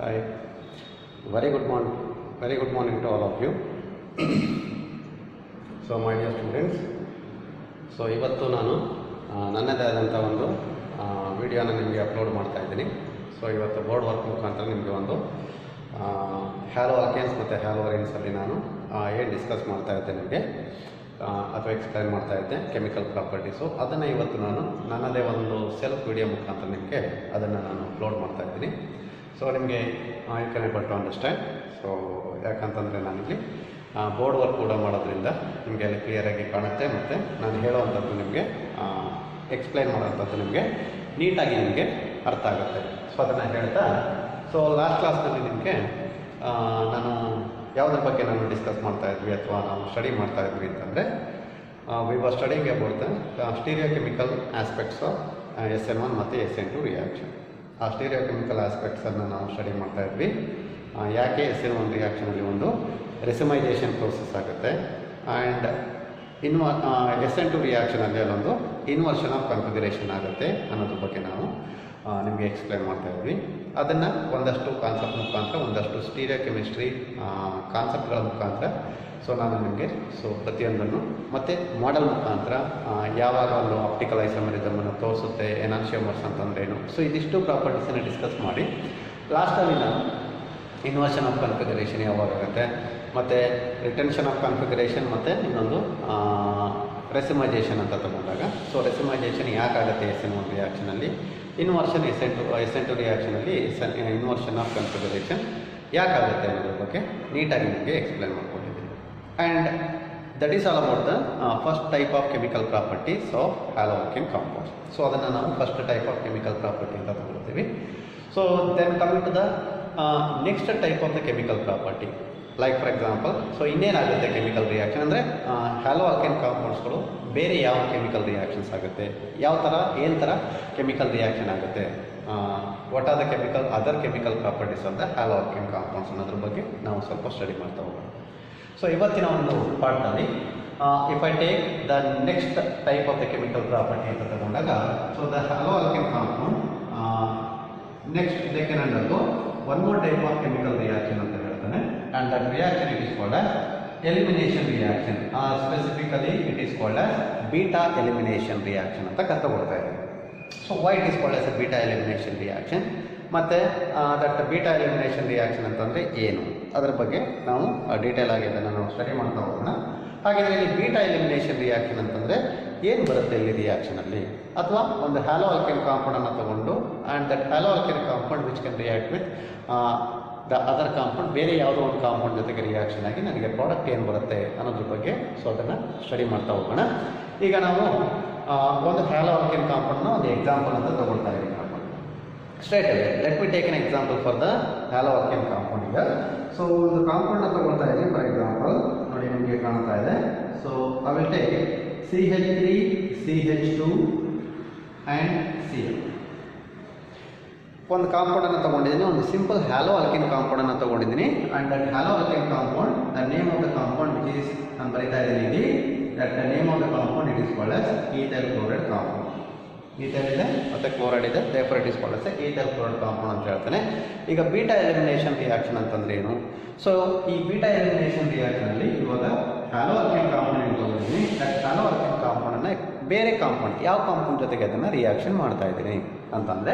Hi. Very good morning to all of you. So my dear students, so ಇವತ್ತು ನಾನು ನನ್ನದೇ ಆದಂಥ ಒಂದು ವಿಡಿಯೋನ ನಿಮಗೆ ಅಪ್ಲೋಡ್ ಮಾಡ್ತಾ ಇದ್ದೀನಿ. ಸೊ ಇವತ್ತು ಬೋರ್ಡ್ ವರ್ಕ್ ಮುಖಾಂತರ ನಿಮಗೆ ಒಂದು ಹ್ಯಾಲೋ ಆಲ್ಕೇನ್ಸ್ ಮತ್ತು ಹ್ಯಾಲೋ ಅರೇನ್ಸಲ್ಲಿ ನಾನು ಏನು ಡಿಸ್ಕಸ್ ಮಾಡ್ತಾ ಇದ್ದೆ ನಿಮಗೆ ಅಥವಾ ಎಕ್ಸ್ಪ್ಲೈನ್ ಮಾಡ್ತಾ ಇದ್ದೆ ಕೆಮಿಕಲ್ ಪ್ರಾಪರ್ಟೀಸು, ಅದನ್ನು ಇವತ್ತು ನಾನು ನನ್ನದೇ ಒಂದು ಸೆಲ್ಫ್ ವಿಡಿಯೋ ಮುಖಾಂತರ ನಿಮಗೆ ಅದನ್ನು ನಾನು ಅಪ್ಲೋಡ್ ಮಾಡ್ತಾ ಇದ್ದೀನಿ. ಸೊ ನಿಮಗೆ you can able to understand. So ಯಾಕಂತಂದರೆ ನಾನಿಲ್ಲಿ ಬೋರ್ಡ್ ವರ್ಕ್ ಕೂಡ ಮಾಡೋದ್ರಿಂದ ನಿಮಗೆ ಅಲ್ಲಿ ಕ್ಲಿಯರಾಗಿ ಕಾಣುತ್ತೆ ಮತ್ತು ನಾನು ಹೇಳೋವಂಥದ್ದು ನಿಮಗೆ ಎಕ್ಸ್ಪ್ಲೈನ್ ಮಾಡೋವಂಥದ್ದು ನಿಮಗೆ ನೀಟಾಗಿ ನಿಮಗೆ ಅರ್ಥ ಆಗುತ್ತೆ. ಸೊ ಅದನ್ನು ಹೇಳ್ತಾ, ಸೊ ಲಾಸ್ಟ್ ಕ್ಲಾಸ್ನಲ್ಲಿ ನಿಮಗೆ ನಾನು ಯಾವುದ್ರ ಬಗ್ಗೆ ನಾನು ಡಿಸ್ಕಸ್ ಮಾಡ್ತಾಯಿದ್ವಿ ಅಥವಾ ನಾವು ಸ್ಟಡಿ ಮಾಡ್ತಾಯಿದ್ವಿ ಅಂತಂದರೆ we was studying about the stereochemical aspects of SN1 ಮತ್ತು SN2 ರಿಯಾಕ್ಷನ್. ಆ ಸ್ಟೀರಿಯೋಕೆಮಿಕಲ್ ಆಸ್ಪೆಕ್ಟ್ಸನ್ನು ನಾವು ಸ್ಟಡಿ ಮಾಡ್ತಾಯಿದ್ವಿ. ಯಾಕೆ SN1 ರಿಯಾಕ್ಷನಲ್ಲಿ ಒಂದು ರೆಸಿಮೈಜೇಷನ್ ಪ್ರೋಸೆಸ್ ಆಗುತ್ತೆ ಆ್ಯಂಡ್ SN2 ರಿಯಾಕ್ಷನಲ್ಲಿ ಅಲ್ಲೊಂದು ಇನ್ವರ್ಷನ್ ಆಫ್ ಕನ್ಫಿಗರೇಷನ್ ಆಗುತ್ತೆ ಅನ್ನೋದ್ರ ಬಗ್ಗೆ ನಾವು ನಿಮಗೆ ಎಕ್ಸ್ಪ್ಲೈನ್ ಮಾಡ್ತಾಯಿದ್ವಿ. ಅದನ್ನು ಒಂದಷ್ಟು ಕಾನ್ಸೆಪ್ಟ್ ಮುಖಾಂತರ, ಒಂದಷ್ಟು ಸ್ಟೀರಿಯೋ ಕೆಮಿಸ್ಟ್ರಿ ಕಾನ್ಸೆಪ್ಟ್ಗಳ ಮುಖಾಂತರ ಸೊ ನಾನು ನಿಮಗೆ ಪ್ರತಿಯೊಂದನ್ನು ಮತ್ತು ಮಾಡೆಲ್ ಮುಖಾಂತರ ಯಾವಾಗ ಒಂದು ಆಪ್ಟಿಕಲ್ ಐಸೋಮರಿಸಮನ್ನು ತೋರಿಸುತ್ತೆ, ಎನಾನ್ಷಿಯೋಮರ್ಸ್ ಅಂತಂದ್ರೇನು, ಸೊ ಇದಿಷ್ಟು ಪ್ರಾಪರ್ಟೀಸನ್ನು ಡಿಸ್ಕಸ್ ಮಾಡಿ ಲಾಸ್ಟಲ್ಲಿ ನಾನು ಇನ್ವರ್ಷನ್ ಆಫ್ ಕನ್ಫಿಗರೇಷನ್ ಯಾವಾಗುತ್ತೆ ಮತ್ತು ರಿಟೆನ್ಷನ್ ಆಫ್ ಕನ್ಫಿಗರೇಷನ್ ಮತ್ತು ಇನ್ನೊಂದು ರೆಸಿಮೈಜೇಷನ್ ಅಂತ ತಗೊಂಡಾಗ, ಸೊ ರೆಸಿಮೈಜೇಷನ್ ಯಾಕಾಗುತ್ತೆ SN1 ರಿಯಾಕ್ಷನಲ್ಲಿ, ಇನ್ವರ್ಷನ್ SN2 ರಿಯಾಕ್ಷನಲ್ಲಿ ಇನ್ವರ್ಷನ್ ಆಫ್ ಕನ್ಫಿಗರೇಷನ್ ಯಾಕಾಗುತ್ತೆ ಅನ್ನೋದ್ರ ಬಗ್ಗೆ ನೀಟಾಗಿ ನಿಮಗೆ ಎಕ್ಸ್ಪ್ಲೈನ್ ಮಾಡ್ಕೊಂಡಿದ್ದೀನಿ. And that is all about the first type of chemical properties of halo alkane compounds. So ಅದನ್ನು ನಾವು first type of chemical property ಅಂತ ತಗೊಳ್ತೀವಿ. So then coming to the next type of the chemical property, like for example, so ಇನ್ನೇನಾಗುತ್ತೆ chemical reaction ಅಂದರೆ halo alkane ಕಾಂಪೌಂಡ್ಸ್ಗಳು ಬೇರೆ ಯಾವ chemical reactions ಆಗುತ್ತೆ, ಯಾವ ಥರ ಏನು ಥರ ಕೆಮಿಕಲ್ ರಿಯಾಕ್ಷನ್ ಆಗುತ್ತೆ, what are the other chemical properties of the halo alkane compounds ಅನ್ನೋದ್ರ ಬಗ್ಗೆ ನಾವು ಸ್ವಲ್ಪ ಸ್ಟಡಿ ಮಾಡ್ತಾ ಹೋಗೋಣ. ಸೊ ಇವತ್ತಿನ ಒಂದು ಪಾರ್ಟ್ನಲ್ಲಿ if I take the next type of the chemical property ಅಂತ ತಗೊಂಡಾಗ, so the halo alkane compound next they can undergo one more type of chemical reaction ಅಂತ ಹೇಳ್ತಾನೆ, and that reaction it is called as elimination reaction, specifically it is called as β-elimination reaction ಅಂತ ಕರೆದುಕೊಳ್ತಾ ಇದೆ. So why it is called as a β-elimination reaction ಮತ್ತು that β-elimination reaction ಅಂತಂದರೆ ಏನು, ಅದರ ಬಗ್ಗೆ ನಾವು ಡೀಟೇಲ್ ಆಗಿ ಇದನ್ನು ನಾವು ಸ್ಟಡಿ ಮಾಡ್ತಾ ಹೋಗೋಣ. ಹಾಗೆಂದರೆ ಇಲ್ಲಿ β-elimination reaction ಅಂತಂದರೆ ಏನು ಬರುತ್ತೆ ಇಲ್ಲಿ ರಿಯಾಕ್ಷನಲ್ಲಿ, ಅಥವಾ ಒಂದು ಹ್ಯಾಲೋ ಆಲ್ಕೇನ್ ಕಾಂಪೌಂಡನ್ನು ತಗೊಂಡು and that hello alkane compound which can react with the other compound, ಬೇರೆ ಯಾವುದೋ ಒಂದು ಕಾಂಪೌಂಡ್ ಜೊತೆಗೆ ರಿಯಾಕ್ಷನ್ ಆಗಿ ನನಗೆ ಪ್ರಾಡಕ್ಟ್ ಏನು ಬರುತ್ತೆ ಅನ್ನೋದ್ರ ಬಗ್ಗೆ ಸೊ ಅದನ್ನು ಸ್ಟಡಿ ಮಾಡ್ತಾ ಹೋಗೋಣ. ಈಗ ನಾವು ಒಂದು ಹ್ಯಾಲೋ ಆಲ್ಕೇನ್ ಕಾಂಪೌಂಡ್ನ ಒಂದು ಎಕ್ಸಾಂಪಲ್ ಅಂತ ತಗೊಳ್ತಾ ಇದ್ದೀವಿ. Straight away let me take an example for the halo alkane compound. ಈಗ ಸೊ ಒಂದು ಕಾಂಪೌಂಡ್ನ ತಗೊಳ್ತಾ ಇದ್ದೀನಿ. ಫಾರ್ ಎಕ್ಸಾಂಪಲ್ ನೋಡಿ ನಿಮಗೆ ಕಾಣ್ತಾ ಇದೆ. So I will take CH3, CH2 and Cl. ಒಂದು ಕಾಂಪೌಂಡನ್ನು ತೊಗೊಂಡಿದ್ದೀನಿ, ಒಂದು ಸಿಂಪಲ್ ಹ್ಯಾಲೋ ಆಲ್ಕೇನ್ ಕಾಂಪೌಂಡನ್ನು ತೊಗೊಂಡಿದ್ದೀನಿ. And that hello alkane compound, the name of the compound which is ನಾನು ಬರೀತಾ ಇದ್ದೀನಿ ಇಲ್ಲಿ, that the name of the compound it is called as ethyl chloride compound. Ethyl ಇದೆ ಮತ್ತು ಕ್ಲೋರೈಡ್ ಇದೆ, therefore it is called as ethyl chloride compound ಅಂತ ಹೇಳ್ತಾನೆ. ಈಗ β-elimination ರಿಯಾಕ್ಷನ್ ಅಂತಂದರೆ ಏನು? ಸೊ ಈ β-elimination ರಿಯಾಕ್ಷನಲ್ಲಿ ಇವಾಗ ಹ್ಯಾಲೋ ಆಲ್ಕೇನ್ ಕಾಂಪೌಂಡ್ ತೊಗೊಂಡಿದ್ದೀನಿ. ದಟ್ ಹ್ಯಾಲೋ ಆಲ್ಕೇನ್ ಕಾಂಪೌಂಡನ್ನು ಬೇರೆ ಕಾಂಪೌಂಡ್, ಯಾವ ಕಾಂಪೌಂಡ್ ಜೊತೆಗೆ ಅದನ್ನು ರಿಯಾಕ್ಷನ್ ಮಾಡ್ತಾ ಇದ್ದೀನಿ ಅಂತಂದರೆ,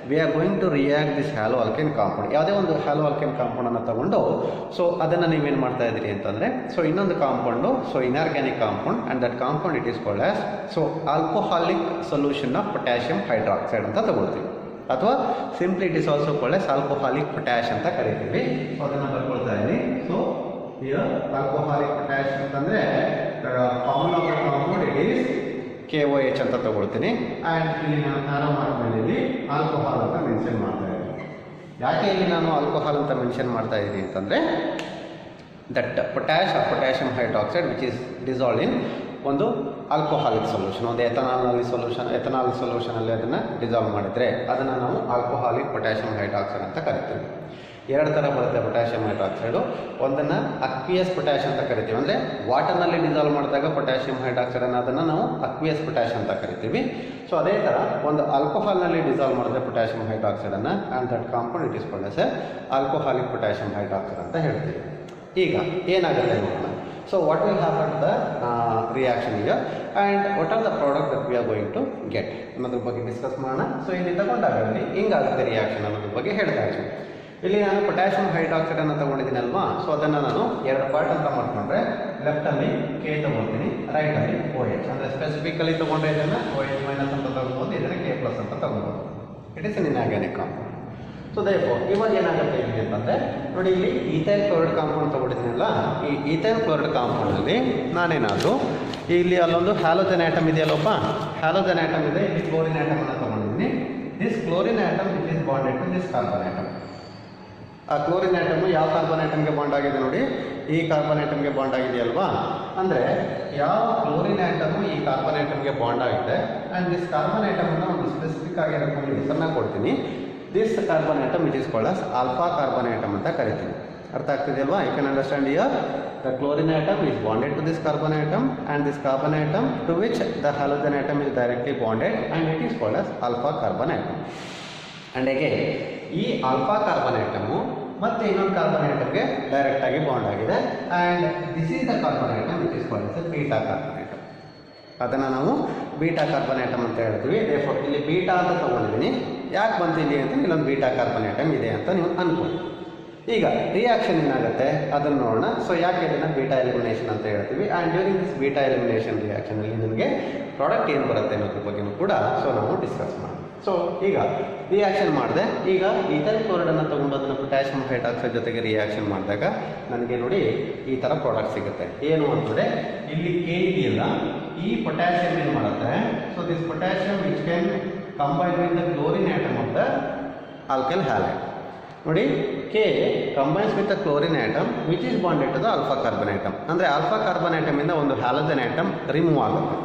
we are going to react this hello alkane compound. ಯಾವುದೇ ಒಂದು ಹ್ಯಾಲೋ ಆಲ್ಕೇನ್ ಕಾಂಪೌಂಡನ್ನು ತಗೊಂಡು ಸೊ ಅದನ್ನು ನೀವೇನು ಮಾಡ್ತಾ ಇದ್ದೀರಿ ಅಂತಂದರೆ, ಸೊ ಇನ್ನೊಂದು compound, so inorganic compound, and that compound it is called as so alcoholic solution of potassium hydroxide ಅಂತ ತಗೊಳ್ತೀವಿ, ಅಥವಾ simply it is also called as alcoholic potash ಅಂತ ಕರಿತೀವಿ. ಸೊ ಅದನ್ನು ಬರ್ಕೊಳ್ತಾ ಇದ್ದೀನಿ. ಸೊ ಹಿಯರ್ ಆಲ್ಕೋಹಾಲಿಕ್ ಪೊಟ್ಯಾಷ್ ಅಂತಂದರೆ formula of the compound it is KOH ಅಂತ ತಗೊಳ್ತೀನಿ. ಆ್ಯಂಡ್ ಇಲ್ಲಿ ನಾನು ಆರೋ ಮಾಡಿದ್ಮೇಲೆ ಇಲ್ಲಿ ಆಲ್ಕೋಹಾಲ್ ಅಂತ ಮೆನ್ಷನ್ ಮಾಡ್ತಾ ಇದ್ದೀನಿ. ಯಾಕೆ ಇಲ್ಲಿ ನಾನು ಆಲ್ಕೋಹಾಲ್ ಅಂತ ಮೆನ್ಷನ್ ಮಾಡ್ತಾ ಇದ್ದೀನಿ ಅಂತಂದರೆ, that potassium hydroxide which is dissolve in ಒಂದು ಆಲ್ಕೋಹಾಲಿಕ್ ಸೊಲ್ಯೂಷನ್, ಒಂದು ಎಥನಾಲ್ ಸೊಲ್ಯೂಷನಲ್ಲಿ ಅದನ್ನು ಡಿಸಾಲ್ವ್ ಮಾಡಿದರೆ ಅದನ್ನು ನಾವು ಆಲ್ಕೋಹಾಲಿಕ್ ಪೊಟ್ಯಾಷಿಯಂ ಹೈಡ್ರಾಕ್ಸೈಡ್ ಅಂತ ಕರಿತೀವಿ. ಎರಡು ಥರ ಬರುತ್ತೆ ಪೊಟ್ಯಾಷಿಯಂ ಹೈಡ್ರಾಕ್ಸೈಡು. ಒಂದನ್ನು ಅಕ್ವಿಯಸ್ ಪೊಟ್ಯಾಷ್ ಅಂತ ಕರಿತೀವಿ, ಅಂದರೆ ವಾಟರ್ನಲ್ಲಿ ಡಿಸಾಲ್ವ್ ಮಾಡಿದಾಗ ಪೊಟ್ಯಾಷಿಯಂ ಹೈಡ್ರಾಕ್ಸೈಡ್ ಅನ್ನೋದನ್ನು ನಾವು ಅಕ್ವಿಯಸ್ ಪೊಟ್ಯಾಷ್ ಅಂತ ಕರಿತೀವಿ. ಸೊ ಅದೇ ಥರ ಒಂದು ಆಲ್ಕೋಹಾಲ್ನಲ್ಲಿ ಡಿಸಾಲ್ವ್ ಮಾಡಿದ್ರೆ ಪೊಟ್ಯಾಷಿಯಂ ಹೈಡ್ರಾಕ್ಸೈಡನ್ನು and that compound it is called as alcoholic potassium hydroxide ಅಂತ ಹೇಳ್ತೀವಿ. ಈಗ ಏನಾಗುತ್ತೆ ನೋಡೋಣ. So what will happen to the reaction here and what are the product that we are going to get ಅನ್ನೋದ್ರ ಬಗ್ಗೆ discuss ಮಾಡೋಣ. So ಇಲ್ಲಿ ತಗೊಂಡಾಗ ಇಲ್ಲಿ ಹಿಂಗಾಗುತ್ತೆ ರಿಯಾಕ್ಷನ್ ಅನ್ನೋದ್ರ ಬಗ್ಗೆ ಹೇಳ್ತಾ ಇದ್ದೀನಿ. ಇಲ್ಲಿ ನಾನು ಪೊಟ್ಯಾಷಿಯಂ ಹೈಡ್ರಾಕ್ಸೈಡ್ ಅನ್ನು ತಗೊಂಡಿದ್ದೀನಲ್ವಾ, ಸೊ ಅದನ್ನು ನಾನು ಎರಡು ಪಾರ್ಟ್ ಅಂತ ಮಾಡ್ಕೊಂಡ್ರೆ ಲೆಫ್ಟಲ್ಲಿ ಕೆ ತಗೊಳ್ತೀನಿ, ರೈಟಲ್ಲಿ OH. ಅಂದರೆ ಸ್ಪೆಸಿಫಿಕಲಿ ತೊಗೊಂಡ್ರೆ ಇದನ್ನು OH ಮೈನಸ್ ಅಂತ ತಗೊಳ್ಬೋದು, ಇದನ್ನು K ಪ್ಲಸ್ ಅಂತ ತಗೊಳ್ಬೋದು. It is in inorganic compound. So therefore ಇವಾಗ ಏನಾಗುತ್ತೆ ಇಲ್ಲಿ ಅಂತಂದರೆ ನೋಡಿ, ಇಲ್ಲಿ ಈಥೈಲ್ ಕ್ಲೋರೈಡ್ ಕಾಂಪೌಂಡ್ ತೊಗೊಂಡಿದ್ದೀನಲ್ಲ, ಈ ಈಥೈಲ್ ಕ್ಲೋರೈಡ್ ಕಾಂಪೌಂಡಲ್ಲಿ ನಾನೇನಾದರೂ ಇಲ್ಲಿ ಅಲ್ಲೊಂದು ಹ್ಯಾಲೋಜನ್ ಆಟಮ್ ಇದೆಯಲ್ಲಪ್ಪ, ಹ್ಯಾಲೋಜನ್ ಆಟಮ್ ಇದೆ, ಇಲ್ಲಿ ಕ್ಲೋರಿನ್ ಆಟಮನ್ನು ತೊಗೊಂಡಿದ್ದೀನಿ. This chlorine atom it is bonded to this carbon atom. ಆ ಕ್ಲೋರಿನ್ ಆಟಮು ಯಾವ ಕಾರ್ಬನ್ ಆಟಮ್ಗೆ ಬಾಂಡ್ ಆಗಿದೆ ನೋಡಿ, ಈ ಕಾರ್ಬನ್ ಆಟಮ್ಗೆ ಬಾಂಡ್ ಆಗಿದೆಯಲ್ವಾ. ಅಂದರೆ ಯಾವ ಕ್ಲೋರಿನ್ ಆಟಮು ಈ ಕಾರ್ಬನ್ ಆಟಮ್ಗೆ ಬಾಂಡ್ ಆಗಿದೆ ಆ್ಯಂಡ್ ದಿಸ್ ಕಾರ್ಬನ್ ಆಟಮನ್ನು ಒಂದು ಸ್ಪೆಸಿಫಿಕ್ ಆಗಿರೋಕೊಂಡು ಹೆಸರನ್ನ ಕೊಡ್ತೀನಿ. This carbon atom it is called as alpha carbon atom ಅಂತ ಕರಿತೀವಿ. ಅರ್ಥ ಆಗ್ತಿದೆಯಲ್ವಾ? You can understand here the chlorine atom is bonded to this carbon atom and this carbon atom to which the halogen atom is directly bonded and it is called as alpha carbon atom. And again ಈ alpha carbon atom ಮತ್ತು ಇನ್ನೊಂದು carbon ಆಟಮ್ಗೆ ಡೈರೆಕ್ಟಾಗಿ bond ಆಗಿದೆ and this is the carbon atom which is called as beta carbon atom. ಅದನ್ನು ನಾವು beta carbon atom ಅಂತ ಹೇಳ್ತೀವಿ. ದೇರ್ಫೋರ್ ಇಲ್ಲಿ ಬೀಟಾ ಅಂತ ತೊಗೊಂಡಿದ್ದೀನಿ. ಯಾಕೆ ಬಂತು ಇಲ್ಲಿ ಅಂತ, ಇಲ್ಲೊಂದು ಬೀಟಾ ಕಾರ್ಬನ್ ಆಟಮ್ ಇದೆ ಅಂತ ನೀವು ಅನ್ಕೊಳ್ಳಿ. ಈಗ ರಿಯಾಕ್ಷನ್ ಏನಾಗುತ್ತೆ ಅದನ್ನು ನೋಡೋಣ. ಸೊ ಯಾಕೆ ಇದನ್ನು ಬೀಟಾ ಎಲಿಮಿನೇಷನ್ ಅಂತ ಹೇಳ್ತೀವಿ. And during this beta elimination ರಿಯಾಕ್ಷನಲ್ಲಿ ನಿಮಗೆ ಪ್ರಾಡಕ್ಟ್ ಏನು ಬರುತ್ತೆ ಅನ್ನೋದ್ರ ಬಗ್ಗೆಯೂ ಕೂಡ ಸೊ ನಾವು ಡಿಸ್ಕಸ್ ಮಾಡೋಣ. ಸೊ ಈಗ ರಿಯಾಕ್ಷನ್ ಮಾಡಿದೆ. ಈಗ ಈಥೈಲ್ ಕ್ಲೋರೈಡನ್ನು ತೊಗೊಂಡು ಅದನ್ನು ಪೊಟ್ಯಾಷಿಯಂ ಹೈಡ್ರಾಕ್ಸೈಡ್ ಜೊತೆಗೆ ರಿಯಾಕ್ಷನ್ ಮಾಡಿದಾಗ ನನಗೆ ನೋಡಿ ಈ ಥರ ಪ್ರಾಡಕ್ಟ್ ಸಿಗುತ್ತೆ. ಏನು ಅಂತಂದರೆ ಇಲ್ಲಿ ಕೆ ಇದೆಯಲ್ಲ, ಈ ಪೊಟ್ಯಾಷಿಯಂ ಏನು ಮಾಡುತ್ತೆ, so this potassium which can combine with the chlorine atom of the alkyl halide. ನೋಡಿ, K combines with the chlorine atom which is bonded to the alpha carbon atom. ಅಂದರೆ ಆಲ್ಫಾ ಕಾರ್ಬನ್ ಆಟಮಿಂದ ಒಂದು halogen atom remove ಆಗುತ್ತೆ.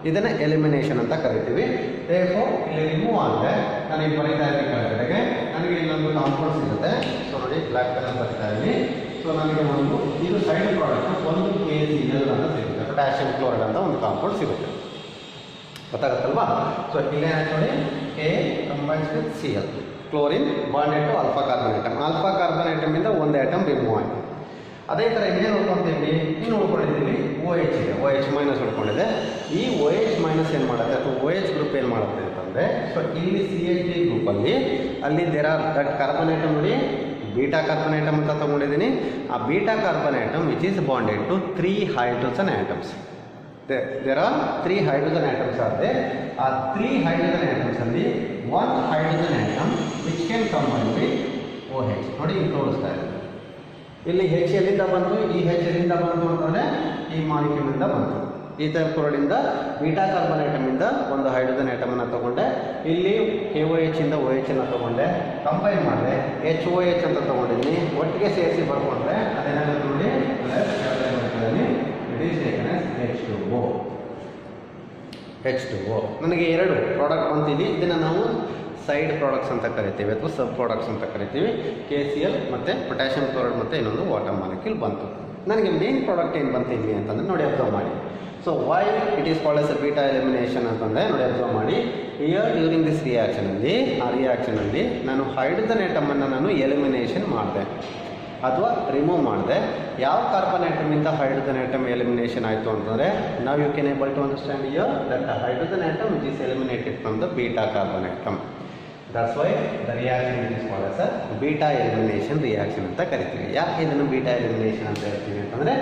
ಇದನ್ನು elimination ಅಂತ ಕರಿತೀವಿ. Therefore ಇಲ್ಲಿ remove ಆದರೆ ನಾನು ಈಗ ಬರೀತಾ ಇದ್ದೀನಿ ಕೆಳಗಡೆಗೆ, ನನಗೆ ಇಲ್ಲೊಂದು ಕಾಂಪೌಂಡ್ ಸಿಗುತ್ತೆ. ಸೊ ನೋಡಿ, ಬ್ಲ್ಯಾಕ್ ಕಲರ್ ಬರ್ತಾ ಇದ್ದೀನಿ. ಸೊ ನನಗೆ ಒಂದು ಇದು ಸೈಡ್ ಪ್ರಾಡಕ್ಟ್ ಒಂದು KCl ಅಂತ ಸಿಗುತ್ತೆ, ಪೊಟ್ಯಾಷಿಯಂ ಕ್ಲೋರೈಡ್ ಅಂತ ಒಂದು ಕಾಂಪೌಂಡ್ ಸಿಗುತ್ತೆ. ಗೊತ್ತಾಗುತ್ತಲ್ವಾ? ಸೊ ಇಲ್ಲೇನಾಯ್ತು ನೋಡಿ, K combines with Cl, chlorine bonded to alpha carbon atom. Alpha carbon ಆಟಮಿಂದ ಒಂದು ಆಟಮ್ ರಿಮೂವ್ ಆಯಿತು. ಅದೇ ಥರ ಇನ್ನೇನು ಉಳ್ಕೊಳ್ತೀವಿ, ಇನ್ನು ಉಳ್ಕೊಂಡಿದ್ದೀವಿ OH ಇದೆ, OH ಮೈನಸ್ ಉಳ್ಕೊಂಡಿದೆ. ಈ OH ಮೈನಸ್ ಏನು ಮಾಡುತ್ತೆ ಅಥವಾ OH ಗ್ರೂಪ್ ಏನು ಮಾಡುತ್ತೆ ಅಂತಂದರೆ, ಸೊ ಇಲ್ಲಿ CH3 ಗ್ರೂಪಲ್ಲಿ ಅಲ್ಲಿ ದಟ್ ಕಾರ್ಬನ್ ಆಟಮ್ ನೋಡಿ, ಬೀಟಾ ಕಾರ್ಬನ್ ಆಟಮ್ ಅಂತ ತೊಗೊಂಡಿದ್ದೀನಿ. ಆ beta carbon atom which is bonded to 3 hydrogen atoms. there are 3 hydrogen atoms are there. ಆ 3 hydrogen atoms ಅಲ್ಲಿ 1 hydrogen atom which can combine with OH. ನೋಡಿ ಇಲ್ಲಿ ತೋರಿಸ್ತಾ ಇದೆ. ಇಲ್ಲಿ H ಎಲ್ಲಿಂದ ಬಂತು, ಈ H ಎಲ್ಲಿಂದ ಬಂತು ಅಂತಂದರೆ ಈ ಮಾಲಿಕ್ಯೂಲಿಂದ ಬಂತು. ಈಥೈಲ್ ಕ್ಲೋರೈಡಿಂದ ಬೀಟಾ ಕಾರ್ಬನ್ ಆಟಮಿಂದ ಒಂದು ಹೈಡ್ರೋಜನ್ ಆಟಮನ್ನು ತೊಗೊಂಡೆ. ಇಲ್ಲಿ KOH ಇಂದ OH ಅನ್ನು ತೊಗೊಂಡೆ, ಕಂಬೈನ್ ಮಾಡಿದೆ, HOH ಅಂತ ತೊಗೊಂಡಿದ್ದೀನಿ. ಒಟ್ಟಿಗೆ ಸೇರಿಸಿ ಬರ್ಕೊಂಡ್ರೆ ಅದೇನಾಗುತ್ತೆ ನೋಡಿ, H2O. ನನಗೆ ಎರಡು ಪ್ರಾಡಕ್ಟ್ ಬಂತಿದೆ. ಇದನ್ನು ನಾವು ಸೈಡ್ ಪ್ರಾಡಕ್ಟ್ಸ್ ಅಂತ ಕರಿತೀವಿ ಅಥವಾ ಸಬ್ ಪ್ರಾಡಕ್ಟ್ಸ್ ಅಂತ ಕರಿತೀವಿ. KCl ಮತ್ತು ಪೊಟ್ಯಾಷಿಯಂ ಕ್ಲೋರೈಡ್ ಮತ್ತು ಇನ್ನೊಂದು ವಾಟರ್ ಮಾಲಿಕ್ಯೂಲ್ ಬಂತು. ನನಗೆ ಮೇನ್ ಪ್ರಾಡಕ್ಟ್ ಏನು ಬಂತು ಇಲ್ಲಿ ಅಂತಂದರೆ ನೋಡಿ, ಅಬ್ಸರ್ವ್ ಮಾಡಿ. So why it is called as beta elimination ಅಂತಂದರೆ ನೋಡಿ, ಅಬ್ಸರ್ವ್ ಮಾಡಿ. ಹಿಯರ್ ಡ್ಯೂರಿಂಗ್ ದಿಸ್ ರಿಯಾಕ್ಷನಲ್ಲಿ ನಾನು ಹೈಡ್ರೋಜನ್ ಆಟಮನ್ನು ನಾನು ಎಲಿಮಿನೇಷನ್ ಮಾಡಿದೆ ಅಥವಾ ರಿಮೂವ್ ಮಾಡಿದೆ. ಯಾವ ಕಾರ್ಬನ್ ಆಟಮಿಂದ ಹೈಡ್ರೋಜನ್ ಆಟಮ್ ಎಲಿಮಿನೇಷನ್ ಆಯಿತು ಅಂತಂದರೆ, ನಾವು you can able to understand here that hydrogen atom which is eliminated from the beta carbon atom. That's why the reaction it is called as beta elimination reaction ಅಂತ ಕರಿತೀವಿ. ಯಾಕೆ ಇದನ್ನು beta elimination ಅಂತ ಹೇಳ್ತೀವಿ ಅಂತಂದರೆ,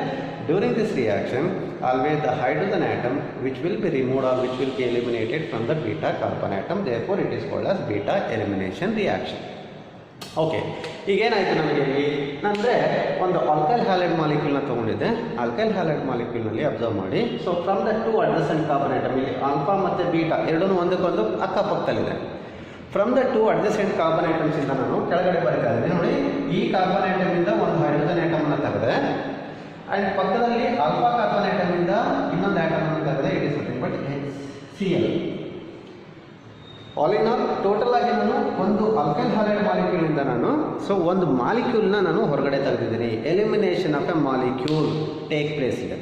during this reaction always the hydrogen atom which will be removed or which will be eliminated from the beta carbon atom, therefore it is called as beta elimination reaction. Okay, ಈಗೇನಾಯಿತು ನಮಗೆ ಇಲ್ಲಿ ಅಂದರೆ ಒಂದು alkyl halide ಮಾಲಿಕ್ಯೂಲ್ನ ತೊಗೊಂಡಿದ್ದೆ. Alkyl halide ಮಾಲಿಕ್ಯೂಲ್ನಲ್ಲಿ observe ಮಾಡಿ. So from the 2 adjacent carbon atom, ಇಲ್ಲಿ ಆಲ್ಫಾ ಮತ್ತು ಬೀಟಾ ಎರಡೂ ಒಂದಕ್ಕೊಂದು ಅಕ್ಕಪಕ್ಕದಲ್ಲಿದೆ. ಫ್ರಮ್ ದ 2 ಅಡ್ಜಸೆಂಟ್ ಕಾರ್ಬನ್ ಆಟಮ್ಸಿಂದ ನಾನು ಕೆಳಗಡೆ ಬರೀತಾ ಇದ್ದೀನಿ ನೋಡಿ. ಈ ಕಾರ್ಬನ್ ಆಟಮಿಂದ ಒಂದು ಹೈಡ್ರೋಜನ್ ಆಟಮನ್ನು ತೆಗೆದೆ ಆ್ಯಂಡ್ ಪಕ್ಕದಲ್ಲಿ ಆಲ್ಫಾ ಕಾರ್ಬನ್ ಆಟಮಿಂದ ಇನ್ನೊಂದು ಆಟಮನ್ನು ತೆಗೆದೆ. It is nothing but HCl. All in all total ಆಗಿ ನಾನು ಒಂದು ಆಲ್ಕೈಲ್ ಹ್ಯಾಲೈಡ್ ಮಾಲಿಕ್ಯೂಲಿಂದ ನಾನು ಒಂದು ಮಾಲಿಕ್ಯೂಲ್ನ ನಾನು ಹೊರಗಡೆ ತೆಗೆದಿದ್ದೀನಿ. Elimination of a molecule take place ಇದೆ.